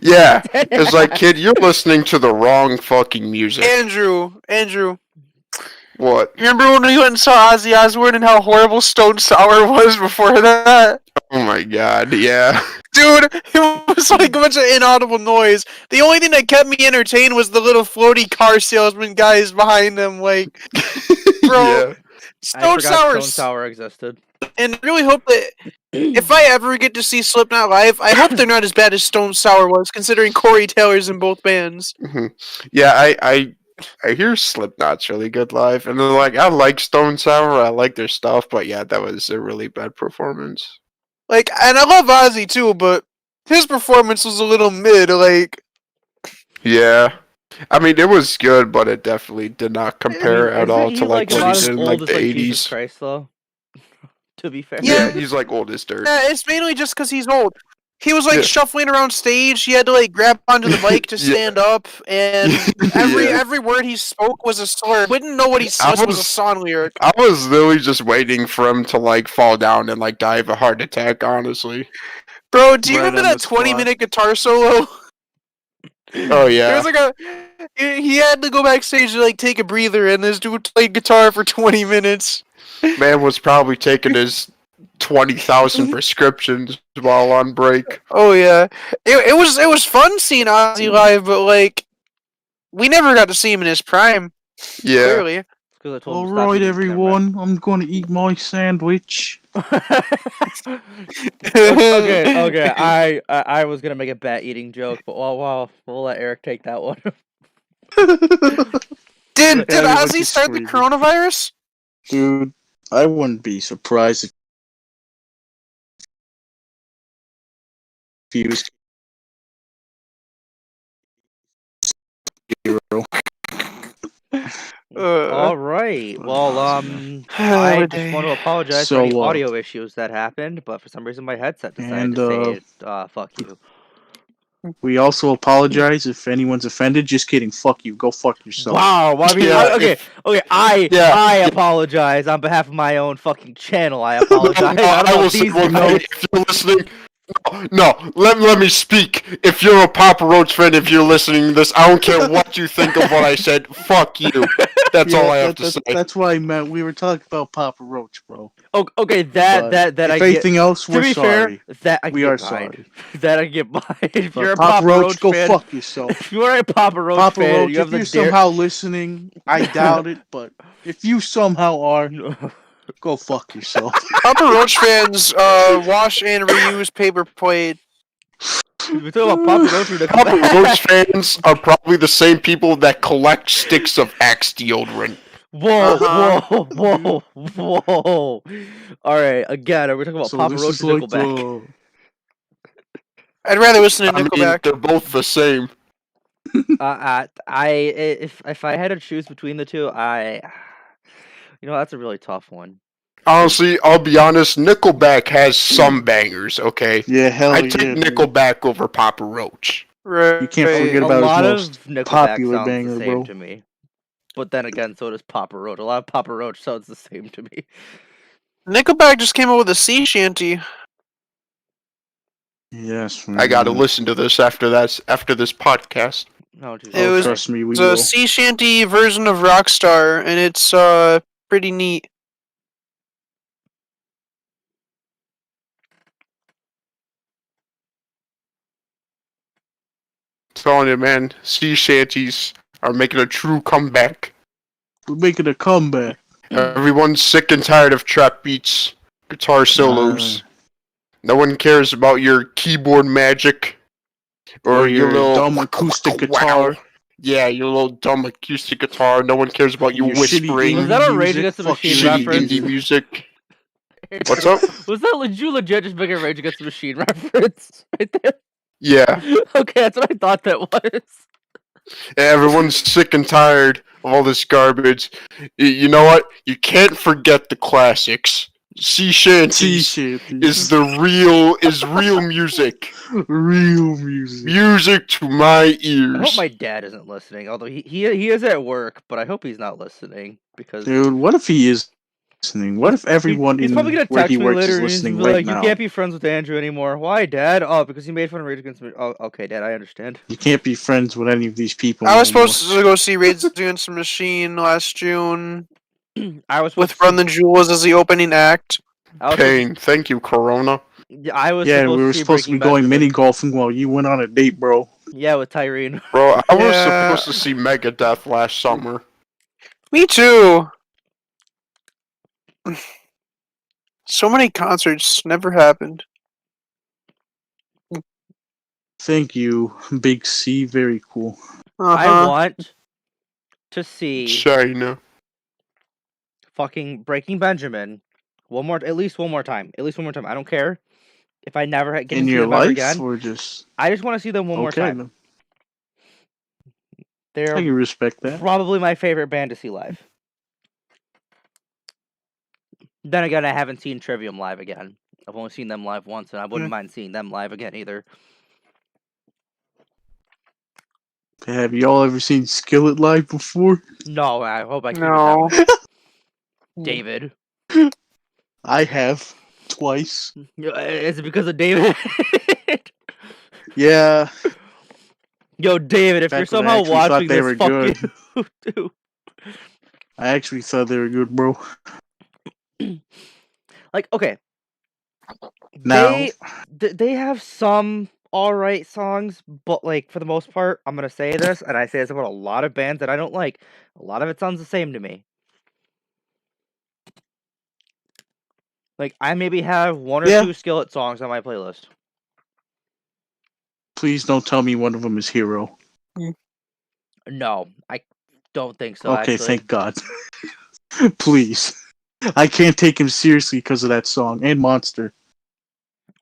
Yeah. It's like, kid, you're listening to the wrong fucking music. Andrew. What? Remember when we went and saw Ozzy Osbourne and how horrible Stone Sour was before that? Oh my god, yeah. Dude, it was like a bunch of inaudible noise. The only thing that kept me entertained was the little floaty car salesman guys behind them. Like, bro, Yeah. I Stone forgot Stone Sour's. Sour existed. And I really hope that if I ever get to see Slipknot live, I hope they're not as bad as Stone Sour was, considering Corey Taylor's in both bands. Yeah, I hear Slipknot's really good live, and they're like, I like Stone Sour, I like their stuff, but yeah, that was a really bad performance. Like, and I love Ozzy too, but his performance was a little mid. Like, Yeah. I mean, it was good, but it definitely did not compare at all to like what he about as did in old like as, the Jesus 80s. Christ, though. To be fair. Yeah, Yeah. he's like old as dirt. yeah, it's mainly just because he's old. He was like Yeah. shuffling around stage. He had to like grab onto the mic to Yeah. stand up, and every Yeah. every word he spoke was a slur. We didn't know what he said was a song lyric. I was literally just waiting for him to like fall down and like die of a heart attack, honestly. Bro, do you Right remember on that the spot. 20-minute guitar solo? Oh There yeah. was like he had to go backstage to like take a breather, and this dude played guitar for 20 minutes. Man was probably taking his 20,000 prescriptions while on break. Oh yeah, it was fun seeing Ozzy live, but like we never got to see him in his prime. Yeah. Clearly, Because I told him to stop Alright, eating. everyone, I'm going to eat my sandwich. Okay. I was gonna make a bat eating joke, but we'll let Eric take that one. Did Everyone Ozzy gets start the squeezed. coronavirus? Dude, I wouldn't be surprised if he was hero. All right. Well, I Oh, just want to apologize So, for any uh, audio issues that happened, but for some reason my headset decided And, to say, "Fuck you." We also apologize if anyone's offended. Just kidding. Fuck you. Go fuck yourself. Wow. Well, I mean, Yeah, okay. I apologize on behalf of my own fucking channel. I apologize. I don't I know will if say these one know. thing. If you're listening, no, let me speak. If you're a Papa Roach fan, if you're listening to this, I don't care what you think of what I said. Fuck you. That's all I have to say. That's what I meant. We were talking about Papa Roach, bro. Okay, But that if I anything get. else, To we're be sorry. fair, that I We get are mine. sorry. That I get mine. If But you're a Papa Roach, go fan, fuck yourself. if you're a Papa Roach Papa fan, Roach, you have if the you're somehow listening, I doubt it, but if you somehow are, Go fuck yourself. Papa Roach fans wash and reuse paper plate. We talk about Papa Roach or Papa Nickelback. Roach fans are probably the same people that collect sticks of Axe deodorant. Whoa, Uh-huh. whoa, whoa, whoa! All right, again, are we talking about So Papa this Roach is or like Nickelback? I'd rather listen to I mean, Nickelback. they're both the same. If I had to choose between the two, that's a really tough one. Honestly, I'll be honest, Nickelback has some bangers, okay? Yeah, hell I yeah. take dude. Nickelback over Papa Roach. Right. You can't forget A about his lot most of Nickelback popular sounds banger, the same bro. to me, but then again, so does Papa Roach. A lot of Papa Roach sounds the same to me. Nickelback just came out with a sea shanty. Yes, I gotta man. listen to this after this podcast. No, too It was- Trust me, we It's a will. sea shanty version of Rockstar, and it's pretty neat. Telling you, man, sea shanties are making a true comeback. We're making a comeback. Everyone's sick and tired of trap beats, guitar solos. No one cares about your keyboard magic or your little dumb acoustic guitar. Yeah, your little dumb acoustic guitar. No one cares about you Your shitty whispering. Was that a indie Rage music? Against the Fuck Machine your shitty reference? indie music. What's up? Was that you legit just making a Rage Against the Machine reference right there? Yeah, Okay, that's what I thought that was. everyone's sick and tired of all this garbage. You know what? You can't forget the classics. Sea shanties T-shirt. is real music. real music. Music to my I hope ears. my dad isn't listening. Although he is at work, but I hope he's not listening because Dude, what if he is listening? What if everyone he's in probably gonna where text he me works later is and he's listening gonna be right like, now? "You can't be friends with Andrew anymore." Why, Dad? Oh, because he made fun of Rage Against the Machine. Oh, okay, Dad, I understand. You can't be friends with any of these people. I was no more. supposed to go see Rage Against the Machine last June I was with supposed to Run the Jewels as the opening act. I was Pain. Thank you, Corona. I was Yeah, supposed we were to see supposed to be Breaking going Benjamin. mini golfing while you went on a date, bro. Yeah, with Tyrene. Bro, I was Yeah. supposed to see Megadeth last summer. Me too. So many concerts never happened. Thank you, Big C. Very cool. I Uh-huh. want to see China. fucking Breaking Benjamin at least one more time. At least one more time. I don't care if I never get In to see your them ever life, again. or just I just want to see them one more okay? time. Then. I They're can respect that. probably my favorite band to see live. Then again, I haven't seen Trivium live again. I've only seen them live once, and I wouldn't mind seeing them live again either. Have y'all ever seen Skillet live before? No, I hope I keep No. it that way. David. I have twice. Is it because of David? Yeah. Yo, David, if Back you're when I somehow actually thought watching they this, were fuck good. you, dude. I actually thought they were good, bro. Like, okay. Now, They have some alright songs, but like for the most part, I'm gonna say this, and I say this about a lot of bands that I don't like. A lot of it sounds the same to me. Like I maybe have one or Yeah. two Skillet songs on my playlist. please don't tell me one of them is Hero. No, I don't think so. Okay, actually. thank God. Please. I can't take him seriously because of that song and Monster.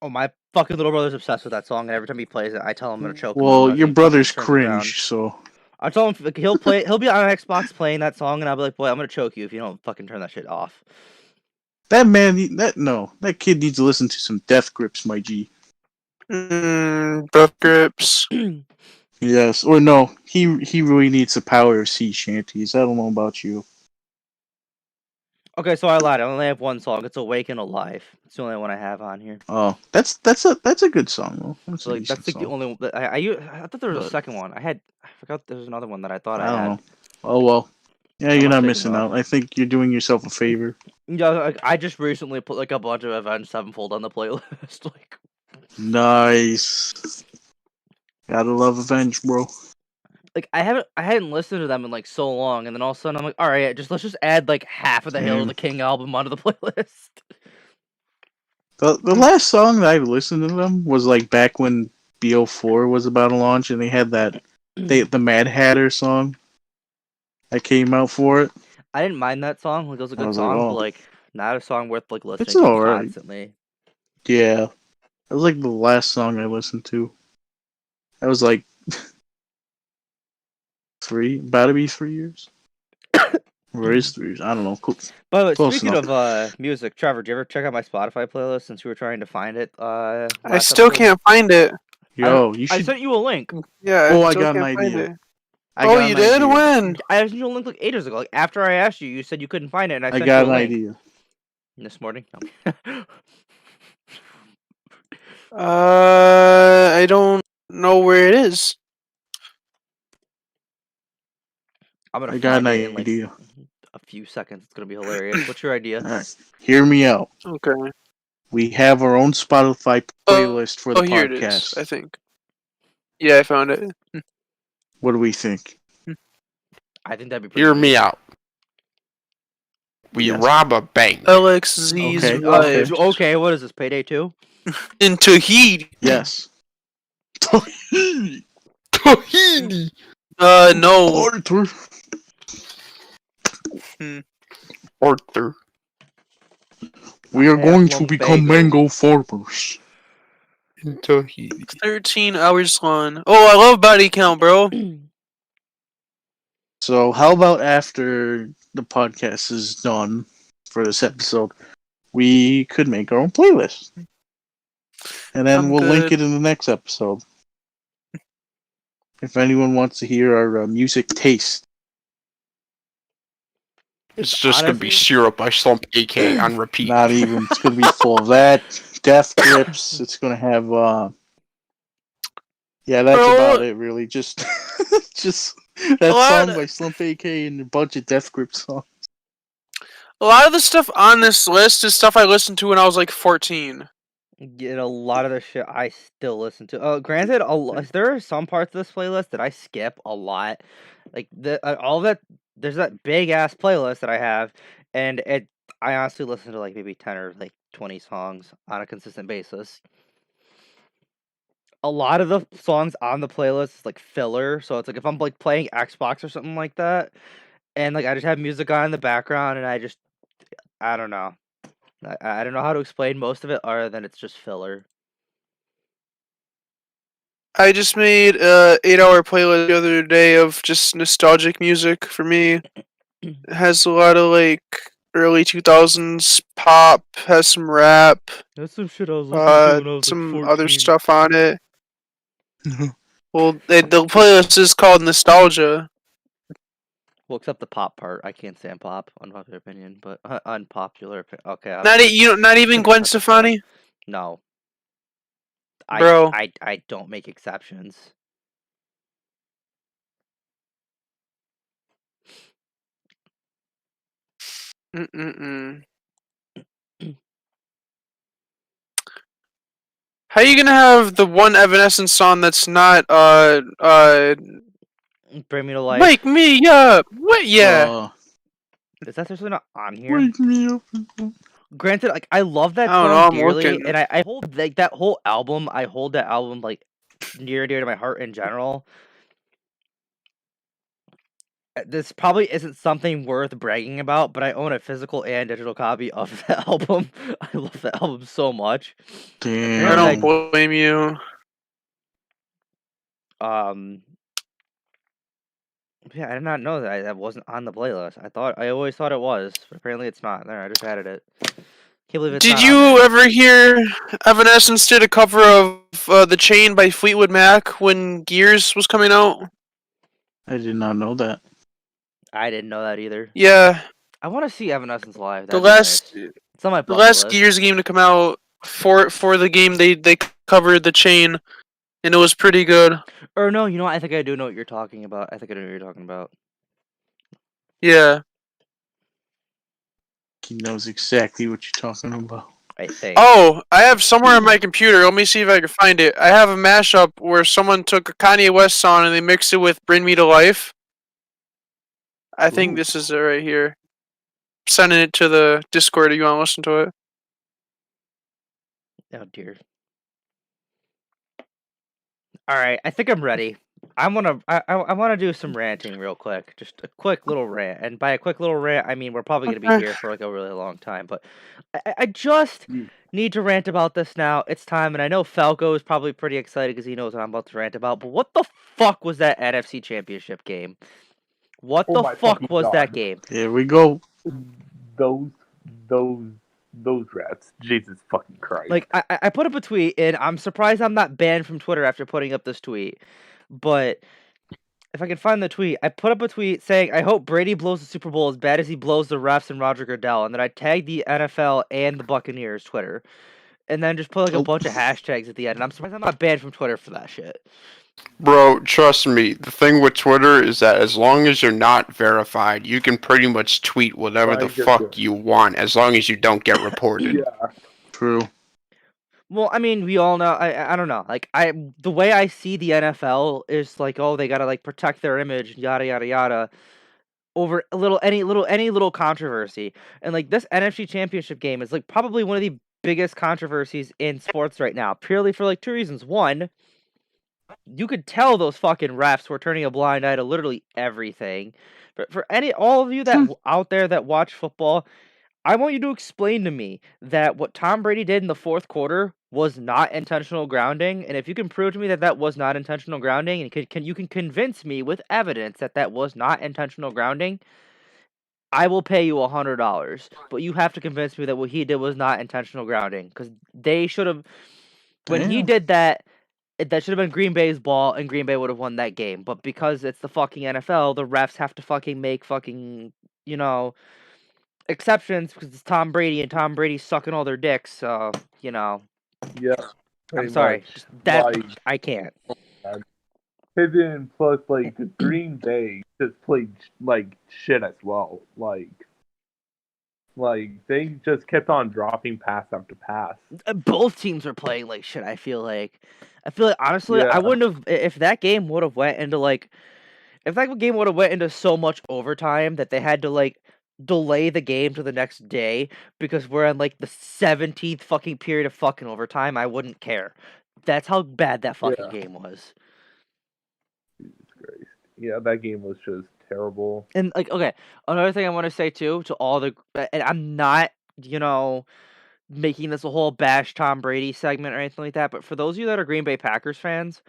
Oh, my fucking little brother's obsessed with that song, and every time he plays it, I tell him I'm gonna choke him. Well, unless your he fucking brother's turns it down. cringe, so I tell him like, he'll be on Xbox playing that song, and I'll be like, boy, I'm gonna choke you if you don't fucking turn that shit off. that man, that kid needs to listen to some Death Grips, my G. Death Grips. Yes, or no, he really needs the power of sea shanties. I don't know about you. Okay, so I lied. I only have one song. It's "Awake and Alive." It's the only one I have on here. Oh, that's a good song though. That's So a like decent that's like the song. only one that I thought there was a But- second one. I forgot there was another one that I thought I I don't had. know. Oh well. Yeah, I you're must not take missing them out. off. I think you're doing yourself a favor. Yeah, like, I just recently put like a bunch of Avenged Sevenfold on the playlist. Like, Nice. Gotta love Avenge, bro. like I hadn't listened to them in like so long, and then all of a sudden I'm like, all right, let's just add like half of the Hail to the King album onto the playlist. The last song that I listened to them was like back when BO4 was about to launch, and they had that the Mad Hatter song that came out for it. I didn't mind that song; like it was a I good was like, song, but oh, like not a song worth like listening it's to alright. constantly. Yeah, that was like the last song I listened to. That was like about to be 3 years. Or is 3 years? I don't know. Cool. By the way, Close speaking enough. of music, Trevor, did you ever check out my Spotify playlist since you were trying to find it? I Last still episode? can't find it. Yo, you I should. sent you a link. Yeah, Oh, I still got an can't find idea. it. I Oh, got you an did? idea. When? I sent you a link like ages ago. Like after I asked you, you said you couldn't find it, and I I sent got you an a link. idea. This morning. No. I don't know where it is. I'm gonna I got find an it in like idea. a few seconds. It's gonna be hilarious. What's your idea? Alright, hear me out. Okay. We have our own Spotify playlist for the Oh, here it is, podcast. I think. Yeah, I found it. What do we think? I think that'd be pretty Hear neat. me out. We Yes. rob a bank. LXZ's Okay. Live Okay, what is this? Payday 2? in Tahiti. Yes. Tahiti. No. Arthur. Arthur. We are I going have to become lumbago. mango farmers. In Tahiti. 13 hours long. Oh, I love body count, bro. So, how about after the podcast is done for this episode, we could make our own playlist, and then I'm we'll link good. it in the next episode. If anyone wants to hear our music taste, It's just gonna be Honestly- Syrup by Slump AK on repeat. not even it's gonna be full of that. Death grips. It's gonna have. Yeah, that's Bro. about it. Really, just just that A lot- song by Slump AK and a bunch of Death Grip songs. A lot of the stuff on this list is stuff I listened to when I was like 14. Get a lot of the shit I still listen to. Granted, there are some parts of this playlist that I skip a lot. Like all that. There's that big ass playlist that I have, and I honestly listen to like maybe 10 or like 20 songs on a consistent basis. A lot of the songs on the playlist is like filler, so it's like if I'm like playing Xbox or something like that, and like I just have music on in the background, and I don't know. I don't know how to explain most of it other than it's just filler. I just made a 8-hour playlist the other day of just nostalgic music for me. It has a lot of like early 2000s pop, has some rap, That's some shit I was listening to when I was some like 14. other stuff on it. Well, the playlist is called Nostalgia. Well, except the pop part. I can't stand pop. Unpopular opinion, but unpopular opinion. Okay. Not even Gwen Stefani. No. Bro. I don't make exceptions. Mm-mm-mm. How you gonna have the one Evanescence song that's not Bring me to life. wake me up? What? Yeah. Is that seriously not on here? Wake me up. Granted, like I love that I don't song know, I'm dearly, looking. and I hold like that whole album. I hold that album like near and dear to my heart in general. This probably isn't something worth bragging about, but I own a physical and digital copy of the album. I love the album so much. Damn. I Like, don't blame you. Yeah, I did not know that wasn't on the playlist. I always thought it was, but apparently it's not. There, I just added it. Can't believe it's Did not on you there. ever hear Evanescence did a cover of The Chain by Fleetwood Mac when Gears was coming out? I did not know that. I didn't know that either. Yeah. I want to see Evanescence live. The That'd be last nice. It's on my the bucket last list. Gears game to come out for the game they covered The Chain and it was pretty good. Or no, you know what? I think I do know what you're talking about. I think I know what you're talking about. Yeah. He knows exactly what you're talking about. I think. Oh, I have somewhere on my computer. Let me see if I can find it. I have a mashup where someone took a Kanye West song and they mixed it with "Bring Me to Life." I think Ooh. this is it right here. Sending it to the Discord if you want to listen to it. Oh dear. All right, I think I'm ready. I wanna do some ranting real quick, just a quick little rant, and by a quick little rant, I mean we're probably gonna be Okay. here for like a really long time. But I just Mm. need to rant about this now. It's time, and I know Falco is probably pretty excited because he knows what I'm about to rant about. But what the fuck was that NFC Championship game? What Oh the my fuck fucking was that God. game? Here we go. Those those refs. Jesus fucking Christ. Like I put up a tweet, and I'm surprised I'm not banned from Twitter after putting up this tweet. But if I can find the tweet, I put up a tweet saying, "I hope Brady blows the Super Bowl as bad as he blows the refs and Roger Goodell," and then I tagged the NFL and the Buccaneers Twitter, and then just put like a Oh. bunch of hashtags at the end. And I'm surprised I'm not banned from Twitter for that shit. Bro, trust me, the thing with Twitter is that as long as you're not verified, you can pretty much tweet whatever the Right, you're fuck good. you want as long as you don't get reported. Yeah. True. Well, I mean, we all know. I don't know. Like the way I see the NFL is like, oh, they gotta like protect their image, yada yada yada, over any little controversy. And like this NFC Championship game is like probably one of the biggest controversies in sports right now, purely for like two reasons. One, you could tell those fucking refs were turning a blind eye to literally everything. But for all of you that out there that watch football, I want you to explain to me that what Tom Brady did in the fourth quarter was not intentional grounding, and if you can prove to me that that was not intentional grounding, and you can convince me with evidence that that was not intentional grounding, I will pay you $100. But you have to convince me that what he did was not intentional grounding, because they should have. When he Damn. did that, that should have been Green Bay's ball, and Green Bay would have won that game. But because it's the fucking NFL, the refs have to fucking make fucking exceptions because it's Tom Brady, and Tom Brady's sucking all their dicks. So Yeah. I'm Pretty sorry, much. just that Like, I can't. and then plus like Green Bay just played like shit as well. Like they just kept on dropping pass after pass. Both teams are playing like shit. I feel like honestly, I Yeah. wouldn't have if that game would have went into so much overtime that they had to like delay the game to the next day because we're in like the 17th fucking period of fucking overtime. I wouldn't care. That's how bad that fucking Yeah. game was. Jesus Christ. Yeah, that game was just terrible. And like, okay, another thing I want to say too to all the, and I'm not, making this a whole bash Tom Brady segment or anything like that, but for those of you that are Green Bay Packers fans,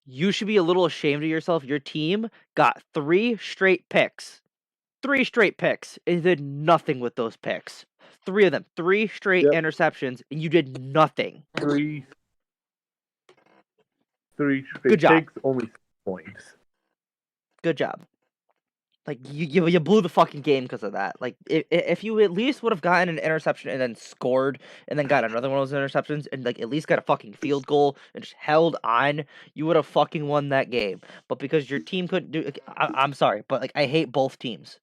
you should be a little ashamed of yourself. Your team got 3 straight picks. 3 straight picks and did nothing with those picks. 3 of them, 3 straight Yep. interceptions, and you did nothing. Three straight Good job. picks, only 6 points. Good job. Like you blew the fucking game because of that. Like if you at least would have gotten an interception and then scored and then got another one of those interceptions and like at least got a fucking field goal and just held on, you would have fucking won that game. But because your team couldn't do, I'm sorry, but like I hate both teams.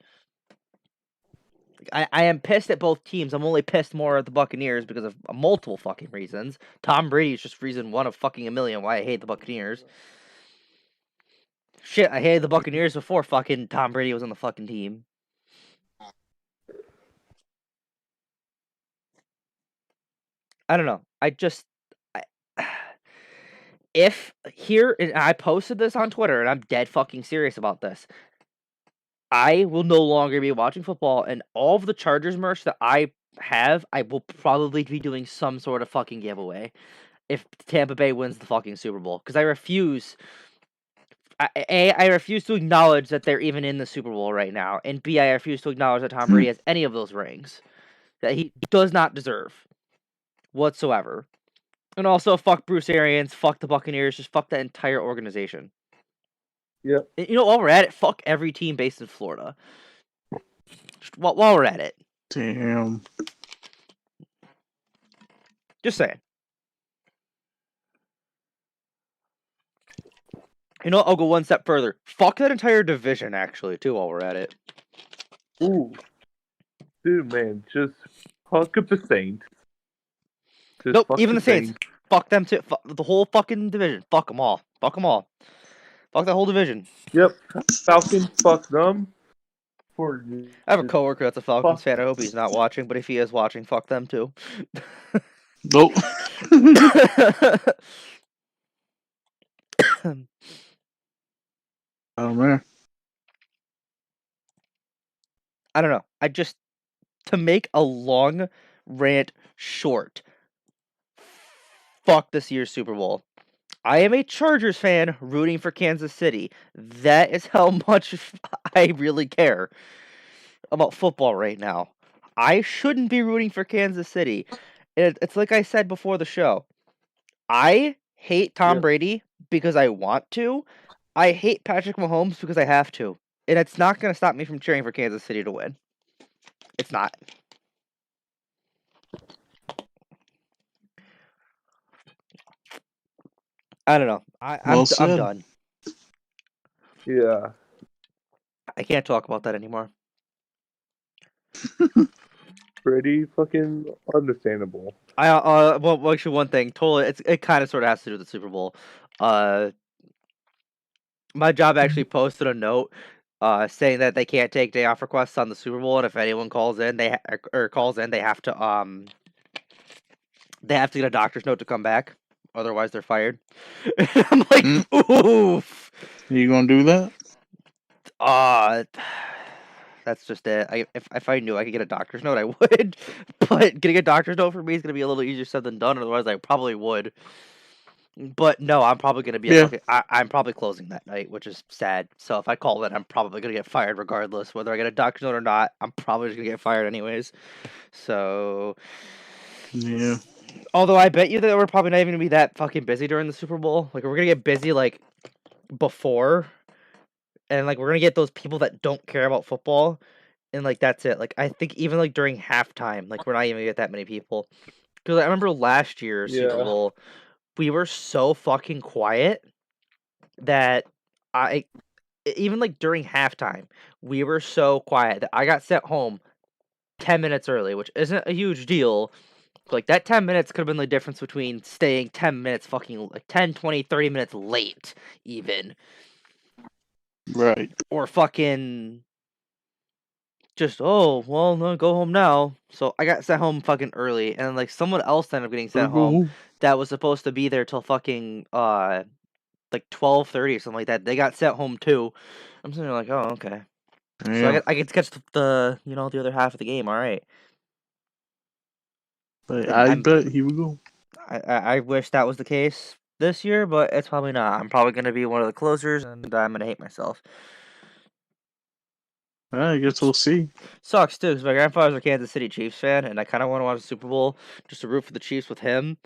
Like, I am pissed at both teams. I'm only pissed more at the Buccaneers because of multiple fucking reasons. Tom Brady is just reason one of fucking a million why I hate the Buccaneers. Shit, I hated the Buccaneers before fucking Tom Brady was on the fucking team. I don't know. If here, and I posted this on Twitter, and I'm dead fucking serious about this. I will no longer be watching football, and all of the Chargers merch that I have, I will probably be doing some sort of fucking giveaway if Tampa Bay wins the fucking Super Bowl, because I refuse. I refuse to acknowledge that they're even in the Super Bowl right now, and B, I refuse to acknowledge that Tom Brady has any of those rings that he does not deserve whatsoever. And also, fuck Bruce Arians, fuck the Buccaneers, just fuck that entire organization. Yep. While we're at it, fuck every team based in Florida. Just while we're at it. Damn. Just saying. I'll go one step further. Fuck that entire division, actually, too, while we're at it. Ooh. Dude, man, just fuck up the Saints. Just Nope, fuck even the Saints. Saints. Fuck them too. Fuck the whole fucking division. Fuck them all. Fuck them all. Fuck that whole division. Yep. Falcons, fuck them. For I have a just coworker that's a Falcons fuck. fan. I hope he's not watching, but if he is watching, fuck them too. Nope. Oh man. I don't know. To make a long rant short, fuck this year's Super Bowl. I am a Chargers fan rooting for Kansas City. That is how much I really care about football right now. I shouldn't be rooting for Kansas City. It's like I said before the show. I hate Tom Yep. Brady because I want to. I hate Patrick Mahomes because I have to. And it's not going to stop me from cheering for Kansas City to win. It's not. I don't know. I'm said. done. Yeah. I can't talk about that anymore. Pretty fucking understandable. Well, actually, one thing totally. It kind of sort of has to do with the Super Bowl. My job actually posted a note, saying that they can't take day off requests on the Super Bowl, and if anyone calls in, they have to get a doctor's note to come back. Otherwise, they're fired. I'm like, oof. Are you gonna do that? That's just it. If I knew I could get a doctor's note, I would. But getting a doctor's note for me is gonna be a little easier said than done. Otherwise, I probably would. But no, I'm probably gonna be. Yeah. I'm probably closing that night, which is sad. So if I call it, I'm probably gonna get fired regardless, whether I get a doctor's note or not. I'm probably just gonna get fired anyways. So. Yeah. Although I bet you that we're probably not even gonna be that fucking busy during the Super Bowl. Like we're gonna get busy like before, and like we're gonna get those people that don't care about football, and like that's it. Like I think even like during halftime, like we're not even gonna get that many people. Because I remember last year's Super Yeah. Bowl, we were so fucking quiet that even like during halftime, we were so quiet that I got sent home 10 minutes early, which isn't a huge deal. Like that 10 minutes could have been the difference between staying 10 minutes fucking like 10, 20, 30 minutes late even. Right. Or fucking just no, go home now. So I got sent home fucking early, and like someone else ended up getting sent home that was supposed to be there till fucking like 12:30 or something like that. They got sent home too. I'm sitting there like, oh okay. So Yeah. I get to catch the the other half of the game. All right. But And I bet he would go. I wish that was the case this year, but it's probably not. I'm probably gonna be one of the closers, and I'm gonna hate myself. I guess we'll see. Sucks too, because my grandfather's a Kansas City Chiefs fan, and I kind of want to watch the Super Bowl just to root for the Chiefs with him,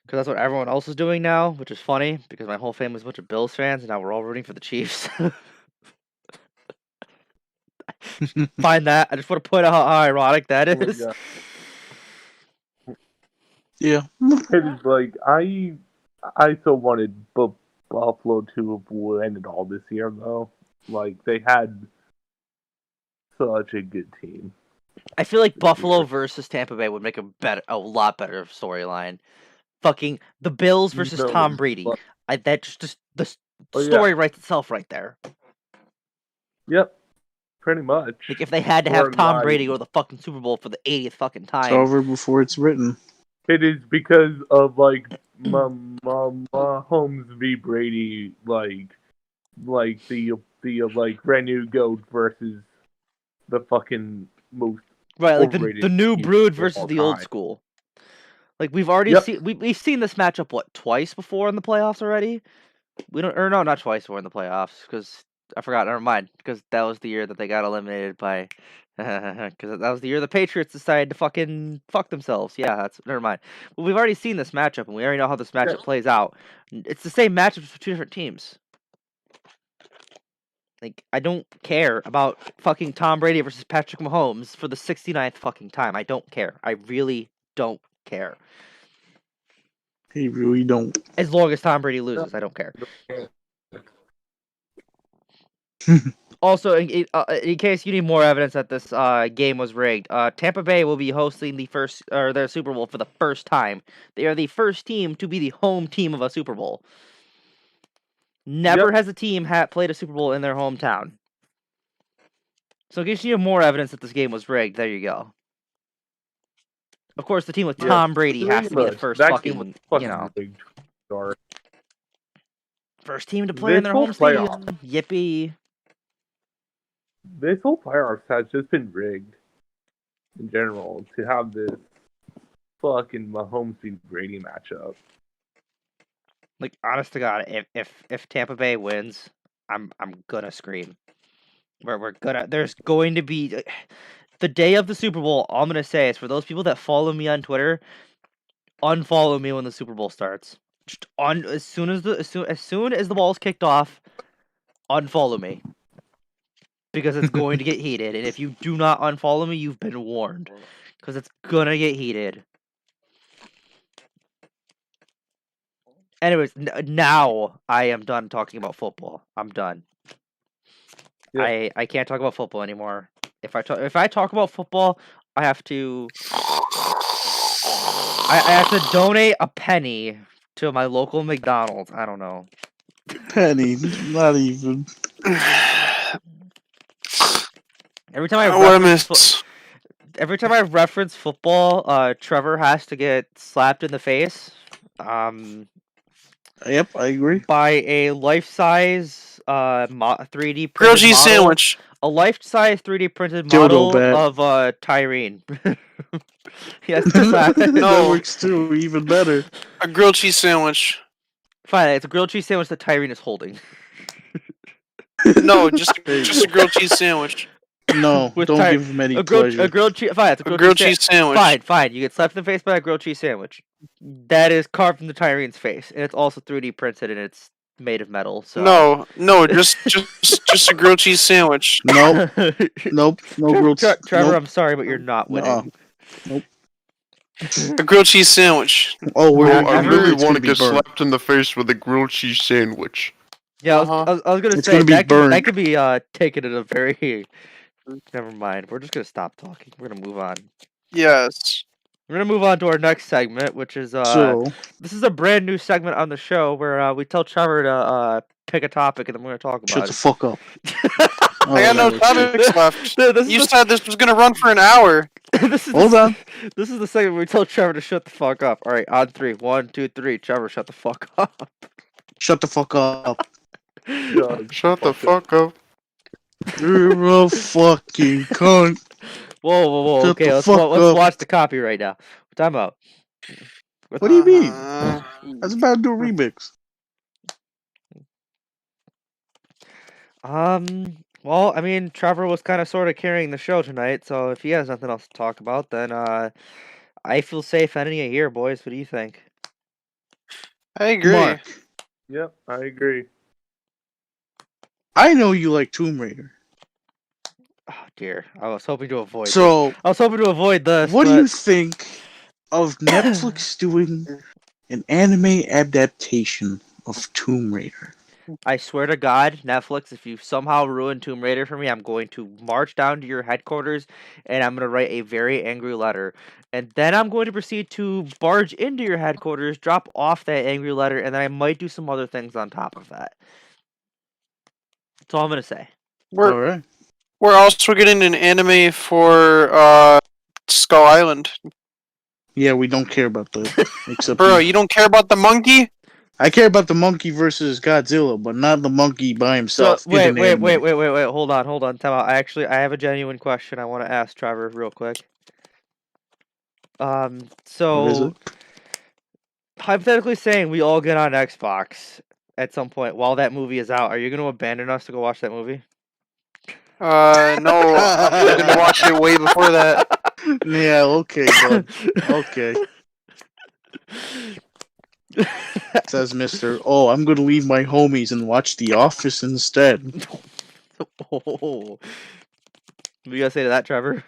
because that's what everyone else is doing now, which is funny because my whole family's a bunch of Bills fans, and now we're all rooting for the Chiefs. Find that. I just want to point out how ironic that Oh my is. God. Yeah. It is like I so wanted Buffalo to have won it all this year though. Like they had such a good team. I feel like Buffalo versus Tampa Bay would make a lot better storyline. Fucking the Bills versus No, Tom Brady. but- That just the Oh, yeah. story writes itself right there. Yep. Pretty much. Like if they had to have Or Tom like- Brady go to the fucking Super Bowl for the 80th fucking It's time. over before it's written. It is because of like Mahomes v Brady, like the like brand new GOAT versus the fucking most Right, like the overrated new team brood of versus all the old time. school. Like we've already Yep. seen we've seen this matchup twice before in the playoffs already. We don't or no, not twice before in the playoffs because I forgot. Never mind, because that was the year that they got eliminated by. Because that was the year the Patriots decided to fucking fuck themselves. Yeah, that's never mind. But we've already seen this matchup, and we already know how this matchup plays out. It's the same matchup for two different teams. Like I don't care about fucking Tom Brady versus Patrick Mahomes for the 69th fucking time. I don't care. I really don't care. He really don't. As long as Tom Brady loses, I don't care. Also, in case you need more evidence that this game was rigged, Tampa Bay will be hosting their Super Bowl for the first time. They are the first team to be the home team of a Super Bowl. Never has a team played a Super Bowl in their hometown. So in case you need more evidence that this game was rigged, there you go. Of course, the team with Tom Brady has to be the first fucking rigged. Sorry. First team to play in their home stadium. Yippee. This whole playoffs has just been rigged in general to have this fucking Mahomes v. Brady matchup. Like, honest to God, if Tampa Bay wins, I'm gonna scream. There's going to be the day of the Super Bowl. All I'm gonna say is for those people that follow me on Twitter, unfollow me when the Super Bowl starts. Just as soon as the ball's kicked off, unfollow me. Because it's going to get heated, and if you do not unfollow me, you've been warned. Because it's gonna get heated. Anyways, now I am done talking about football. I'm done. Yep. I can't talk about football anymore. If I talk about football, I have to donate a penny to my local McDonald's. I don't know. Penny, not even. Every time I reference football, Trevor has to get slapped in the face. Yep, I agree. By a life-size 3D printed grilled cheese model, sandwich. A life-size 3D printed model of Tyrene. Yes, no, that works too. Even better. A grilled cheese sandwich. Fine, it's a grilled cheese sandwich that Tyrene is holding. No, just a grilled cheese sandwich. No, don't give him any pleasure. A grilled cheese. Fine, it's a grilled cheese sandwich. Fine. You get slapped in the face by a grilled cheese sandwich. That is carved into Tyrene's face, and it's also 3D printed, and it's made of metal. So no, just a grilled cheese sandwich. Nope, no grilled. Trevor, I'm sorry, but you're not winning. Nope. A grilled cheese sandwich. Oh, I really want to get slapped in the face with a grilled cheese sandwich. Yeah, I was gonna say that could be taken in a very. Never mind. We're just gonna stop talking. We're gonna move on. Yes. We're gonna move on to our next segment, which is this is a brand new segment on the show where we tell Trevor to pick a topic and then we're gonna talk about Shut it. the fuck up. I got no topics left. You said this was gonna run for an hour. Hold on. This is the segment where we tell Trevor to shut the fuck up. All right, on 3. 1, 2, 3. Trevor, shut the fuck up. Shut the fuck up. Shut the fuck up. You're a fucking cunt. Whoa. Shut Okay, let's watch the copyright now. Time out. What do you mean? I was about to do a remix. Well, I mean, Trevor was kind of sort of carrying the show tonight, so if he has nothing else to talk about, then I feel safe ending it here, boys. What do you think? I agree. Mark. Yep, I agree. I know you like Tomb Raider. Oh dear, I was hoping to avoid. So I was hoping to avoid this. What do you think of Netflix doing an anime adaptation of Tomb Raider? I swear to God, Netflix, if you somehow ruin Tomb Raider for me, I'm going to march down to your headquarters and I'm going to write a very angry letter. And then I'm going to proceed to barge into your headquarters, drop off that angry letter, and then I might do some other things on top of that. That's all I'm going to say. All right. We're also getting an anime for Skull Island. Yeah, we don't care about that. Except Bro, you don't care about the monkey? I care about the monkey versus Godzilla, but not the monkey by himself. So, wait. Hold on. Time out. I have a genuine question I want to ask Trevor real quick. So hypothetically saying we all get on Xbox at some point while that movie is out, are you going to abandon us to go watch that movie? No, I'm going to watch it way before that. Yeah, okay, bud. Okay. Says Mr. Oh, I'm going to leave my homies and watch The Office instead. Oh. What do you got to say to that, Trevor?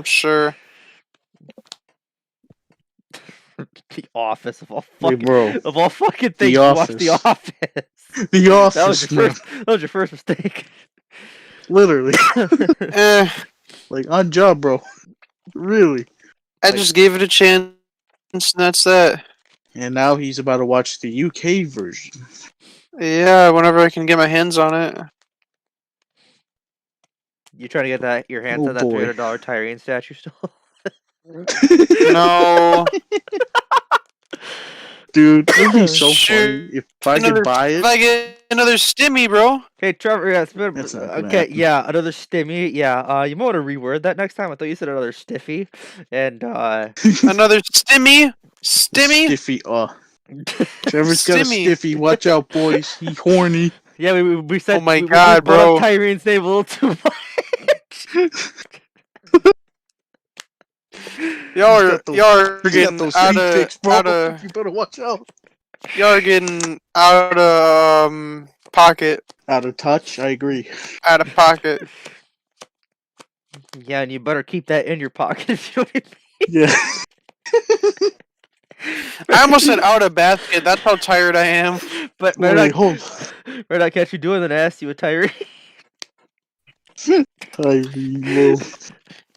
Sure. The Office of all Hey, fucking bro. fucking things. You watch The Office. Office. The Office. That was your first mistake. Literally. Eh, Like, on job, bro. Really. I just gave it a chance, and that's that. And now he's about to watch the UK version. Yeah, whenever I can get my hands on it. You trying to get your hands Oh, on that boy. $300 Tyrene statue still? No. Dude, it'd be so Shoot. funny if I could buy If it. I get another stimmy, bro. Hey Trevor, yeah, it's been, That's not gonna okay, happen. yeah, another stimmy, yeah. You might want to reword that next time. I thought you said another stiffy, and Another stimmy? Stimmy? Stiffy. Trevor's got a Stimmy. stiffy. Watch out, boys. He horny. yeah, we said Oh my we God, brought bro. up Tyrene's name a little too much. Y'all He's are got those- y'all are He's got getting those out sneak of pics, bro. out of You better watch out. y'all are getting out of pocket. Out of touch. I agree. Out of pocket. Yeah, and you better keep that in your pocket if you know what Yeah. I almost said out of basket. That's how tired I am. But Wait, hold. better not catch you doing the nasty with Tyrene. Tyree, bro.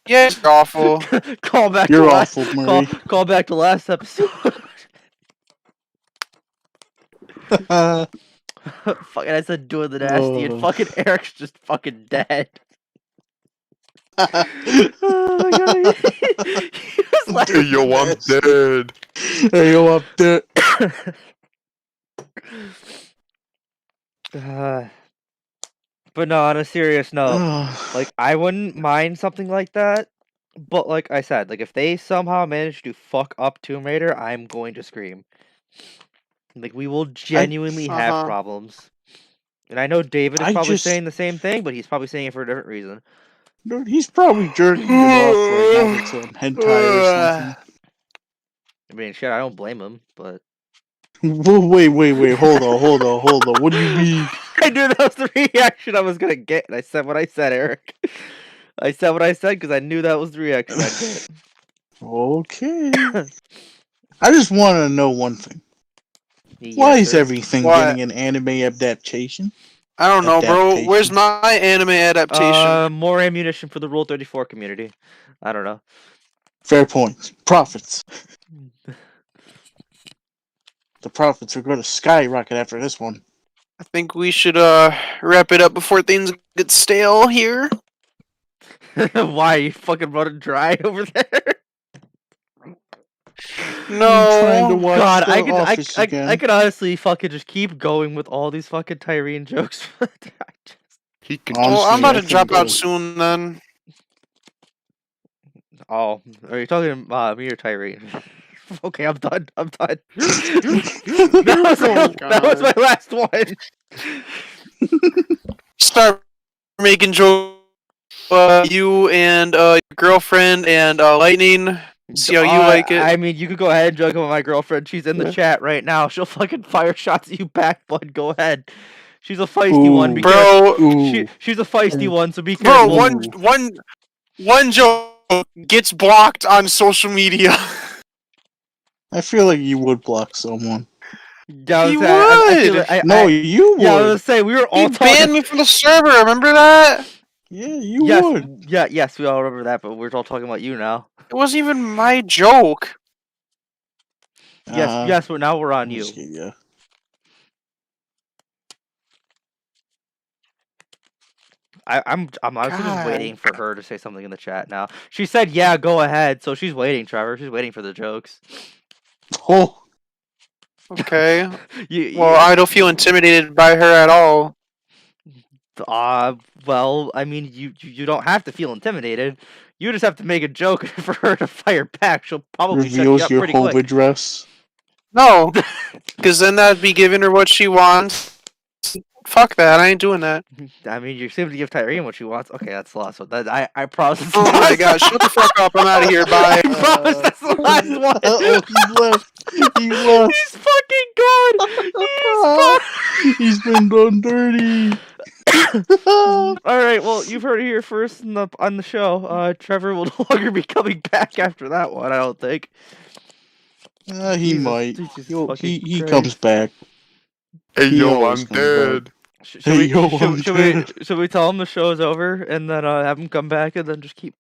Yeah, it's awful. Call back You're to last, awful, Murray. call back to last episode. Fucking, I said doing the nasty, and Oh. fucking Eric's just fucking dead. Oh my god, he was laughing. Yo, I'm dead. Hey, yo, up there. But no, on a serious note, Oh. like I wouldn't mind something like that. But like I said, like if they somehow manage to fuck up Tomb Raider, I'm going to scream. Like we will genuinely have Uh-huh. problems. And I know David is I probably just- saying the same thing, but he's probably saying it for a different reason. Dude, he's probably jerking it off right now with some hentai or something. I mean, shit, I don't blame him, but Wait, hold on. What do you mean? I knew that was the reaction I was gonna get, and I said what I said, Eric. I said what I said because I knew that was the reaction I'd get. Okay. I just want to know one thing. Yes, Why is sir. everything Why? getting an anime adaptation? I don't know, bro. Adaptation. Where's my anime adaptation? More ammunition for the Rule 34 community. I don't know. Fair point. Profits. The profits are going to skyrocket after this one. I think we should wrap it up before things get stale here. Why you fucking running dry over there? I'm trying to No. watch God, The Office I again. could honestly fucking just keep going with all these fucking Tyrene jokes. He can. Honestly, Well, I'm about I to can drop go. out soon then. Oh, are you talking me or Tyrene? Okay, I'm done. Oh, that was my last one. Start making jokes. You and your girlfriend and Lightning. See how you like it. I mean, you could go ahead and joke with my girlfriend. She's in the Yeah. chat right now. She'll fucking fire shots at you back, bud. Go ahead. She's a feisty one. Be Bro, Ooh. she's a feisty one, so be bro, careful. one joke gets blocked on social media. I feel like you would block someone. Yeah, He I feel would. like- No, you would. yeah, I was gonna say we were all He banned talking. me from the server. Remember that? Yeah, you Yes, would. yes, we all remember that, but we're all talking about you now. It wasn't even my joke. Yes, but now we're on you. Yeah. I'm honestly just God. waiting for her to say something in the chat now. She said, "Yeah, go ahead." So she's waiting, Trevor. She's waiting for the jokes. Oh, Okay. You, Well, I don't feel intimidated by her at all. well, I mean, you don't have to feel intimidated. You just have to make a joke for her to fire back. She'll probably shut you reveals up your pretty home quick. address. No, because then that'd be giving her what she wants. Fuck that! I ain't doing that. I mean, you're simply give Tyrene what she wants. Okay, that's the last one. I promise. It's the Oh my last god! Shut the fuck up! I'm out of here. Bye. I promise that's the last one. Oh, he left. He left. He's fucking gone. He's been done dirty. All right, well, you've heard it here first on the show. Trevor will no longer be coming back after that one, I don't think. He Jesus, might. Jesus He fucking he Christ. comes back. Hey He yo, always I'm comes back. dead. Should Hey, we yo, I'm dead. should we tell him the show's over and then have him come back and then just keep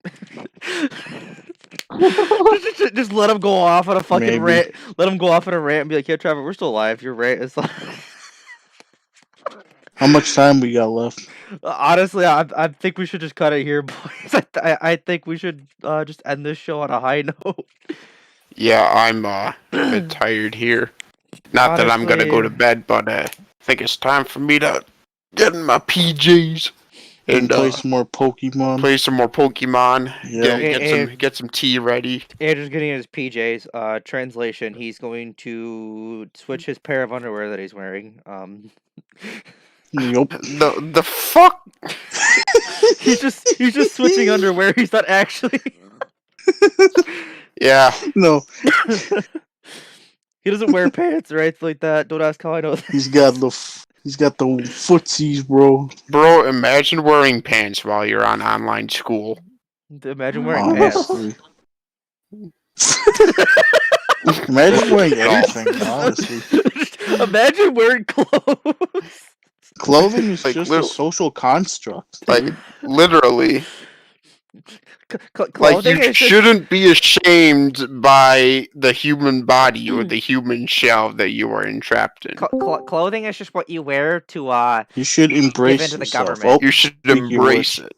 just let him go off on a fucking Maybe. rant. Let him go off on a rant and be like, "Yeah, Trevor, we're still alive. Your rant is like." How much time we got left? Honestly, I think we should just cut it here, boys. I think we should just end this show on a high note. Yeah, I'm a bit tired here. Not that I'm gonna go to Honestly. bed, but I think it's time for me to get in my PJs And and play some more Pokemon. play some more Pokemon. Yeah. Get some tea ready. Andrew's getting his PJs. Translation: he's going to switch his pair of underwear that he's wearing. Yup. The fuck? he's just switching underwear. He's not actually. Yeah. No, He doesn't wear pants or anything like that. Don't ask how I know that. he's got the footsies, bro. Bro, imagine wearing pants while you're on online school. Imagine wearing pants. Honestly. Imagine wearing anything, honestly. Imagine wearing clothes. Clothing is Like, just a social construct. Like, literally. Like, Clothing you is just- shouldn't be ashamed by the human body or the human shell that you are entrapped in. Clothing is just what you wear to You should embrace into the yourself. government. Oh, You should Speak your embrace it.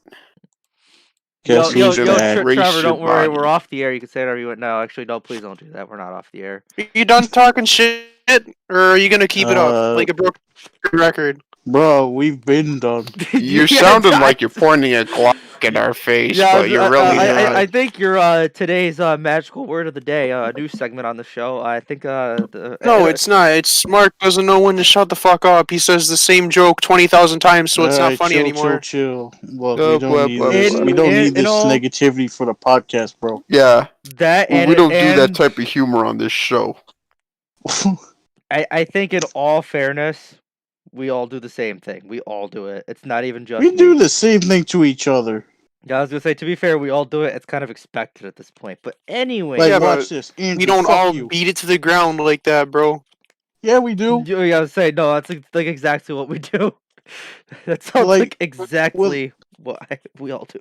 guess yo, who's back? Embrace Trevor, don't your worry, body. we're off the air. You can say whatever you want. No, actually, no, please don't do that. We're not off the air. Are you done talking shit, or are you gonna keep it up like a broken record? Bro, we've been done. You're sounding like you're pointing a Glock at our face, but you're really not. I think your today's magical word of the day, news segment on the show. I think No, it's not. It's Mark doesn't know when to shut the fuck up. He says the same joke 20,000 times, so it's not Alright, funny chill, anymore. Chill. Look, Blah, we don't blah, need blah, this. blah. We don't need this all- negativity for the podcast, bro. Yeah, that and we don't do that and type of humor on this show. I think in all fairness, we all do the same thing. We all do it. It's not even just We me. do the same thing to each other. Yeah, I was gonna say, to be fair, we all do it. It's kind of expected at this point. But anyway, Like, Yeah, watch but this. Andrew, We don't fuck all you. beat it to the ground like that, bro. Yeah, we do. you gotta say no. That's like exactly what we do. That sounds Like, like exactly what we all do.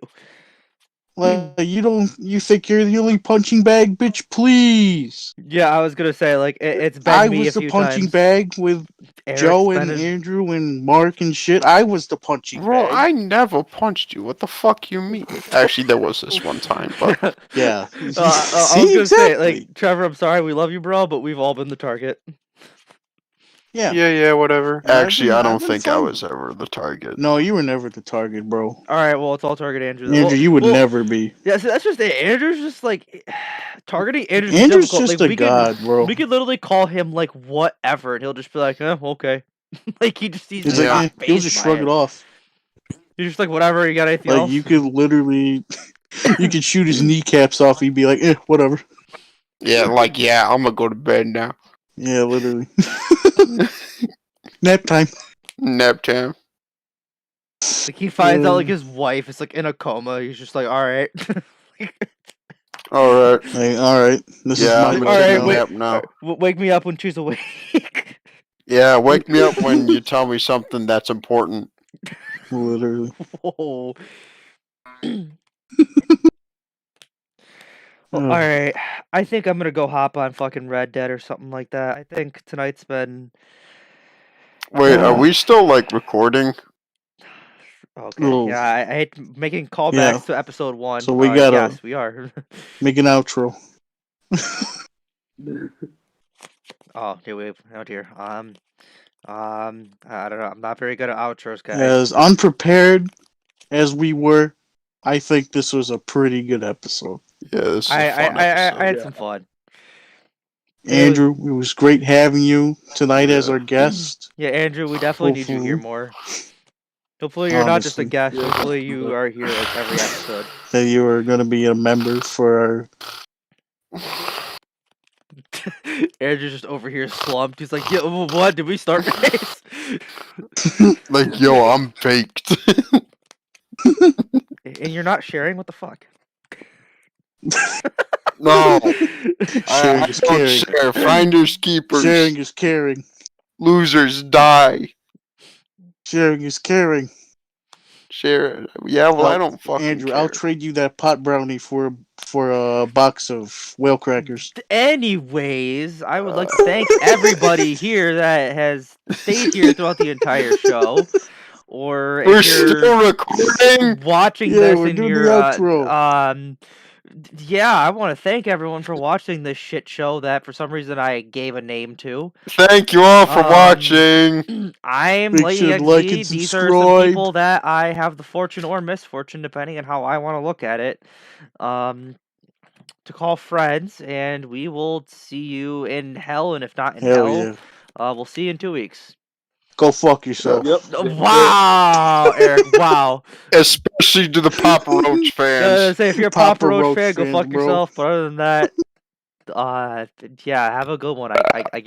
Like, you think you're the only punching bag, bitch? Please. Yeah, I was gonna say like it's been I me was a the few punching times. bag with Eric's Joe been and in- Andrew and Mark and shit. I was the punching Bro, bag. I never punched you. What the fuck you mean? Actually, there was this one time, but Yeah. I was gonna say, like, Trevor, I'm sorry, we love you, bro, but we've all been the target. Yeah. Yeah, whatever. actually, I I've don't been think I fine. was ever the target. No, you were never the target, bro. All right, well, it's all target Andrew. Andrew, you would never be. Yeah, so that's just it. Andrew's just like targeting Andrew's Andrew's difficult. just Like, a god, bro. we could literally call him like whatever, and he'll just be like, okay. Like he's He's just like, not he'll fazed just by shrug it off. He's just like, whatever. You got anything Like, else? you could literally, you could shoot his kneecaps off. He'd be like, whatever. Yeah, like, yeah, I'm gonna go to bed now. Yeah, literally. Nap time. Nap time. Like he finds out like his wife is like in a coma. He's just like, all right. Alright. Like, alright. This Yeah, is I'm my gonna take Alright, a wait. nap now. Wake me up when she's awake. Yeah, wake me up when you tell me something that's important. Literally. Whoa. Oh. Well, all right. I think I'm gonna go hop on fucking Red Dead or something like that. I think tonight's been Wait, are we still, like, recording? okay. Oh. Yeah, I hate making callbacks Yeah. to episode 1. So we gotta- yes, we are. Make an outro. Oh dear. I don't know. I'm not very good at outros, guys. As unprepared as we were, I think this was a pretty good episode. Yeah, this is I a fun I episode. had Yeah. some fun. Andrew, it was great having you tonight as our guest. Yeah, Andrew, we definitely need you here Hopefully. more. Hopefully you're not just a Honestly. guest. Yeah. Hopefully you are here like every episode. That you are going to be a member for our. Andrew's just over here slumped. He's like, "Yeah, what? Did we start this?" Like, yo, I'm baked. And you're not sharing? What the fuck? No. Sharing I is don't caring. share. Finders keepers. Sharing is caring. Losers die. Sharing is caring. Share. Yeah, well, I don't fucking Andrew, care. I'll trade you that pot brownie for a box of whale crackers. Anyways, I would like to thank everybody here that has stayed here throughout the entire show. Or We're if you're still recording. watching Yeah, this we're in doing your the outro. yeah, I want to thank everyone for watching this shit show that for some reason I gave a name to. Thank you all for watching. I'm Make sure to like and LightningXZ. These are some subscribe. people that I have the fortune or misfortune, depending on how I want to look at it, to call friends, and we will see you in hell, and if not in Hell hell, yeah. we'll see you in 2 weeks. Go fuck yourself. Yep. Wow, Eric, wow. Especially to the Papa Roach fans. Say if you're a Papa Papa Roach Roach fan, go fans, fuck bro. yourself. But other than that, yeah, have a good one. I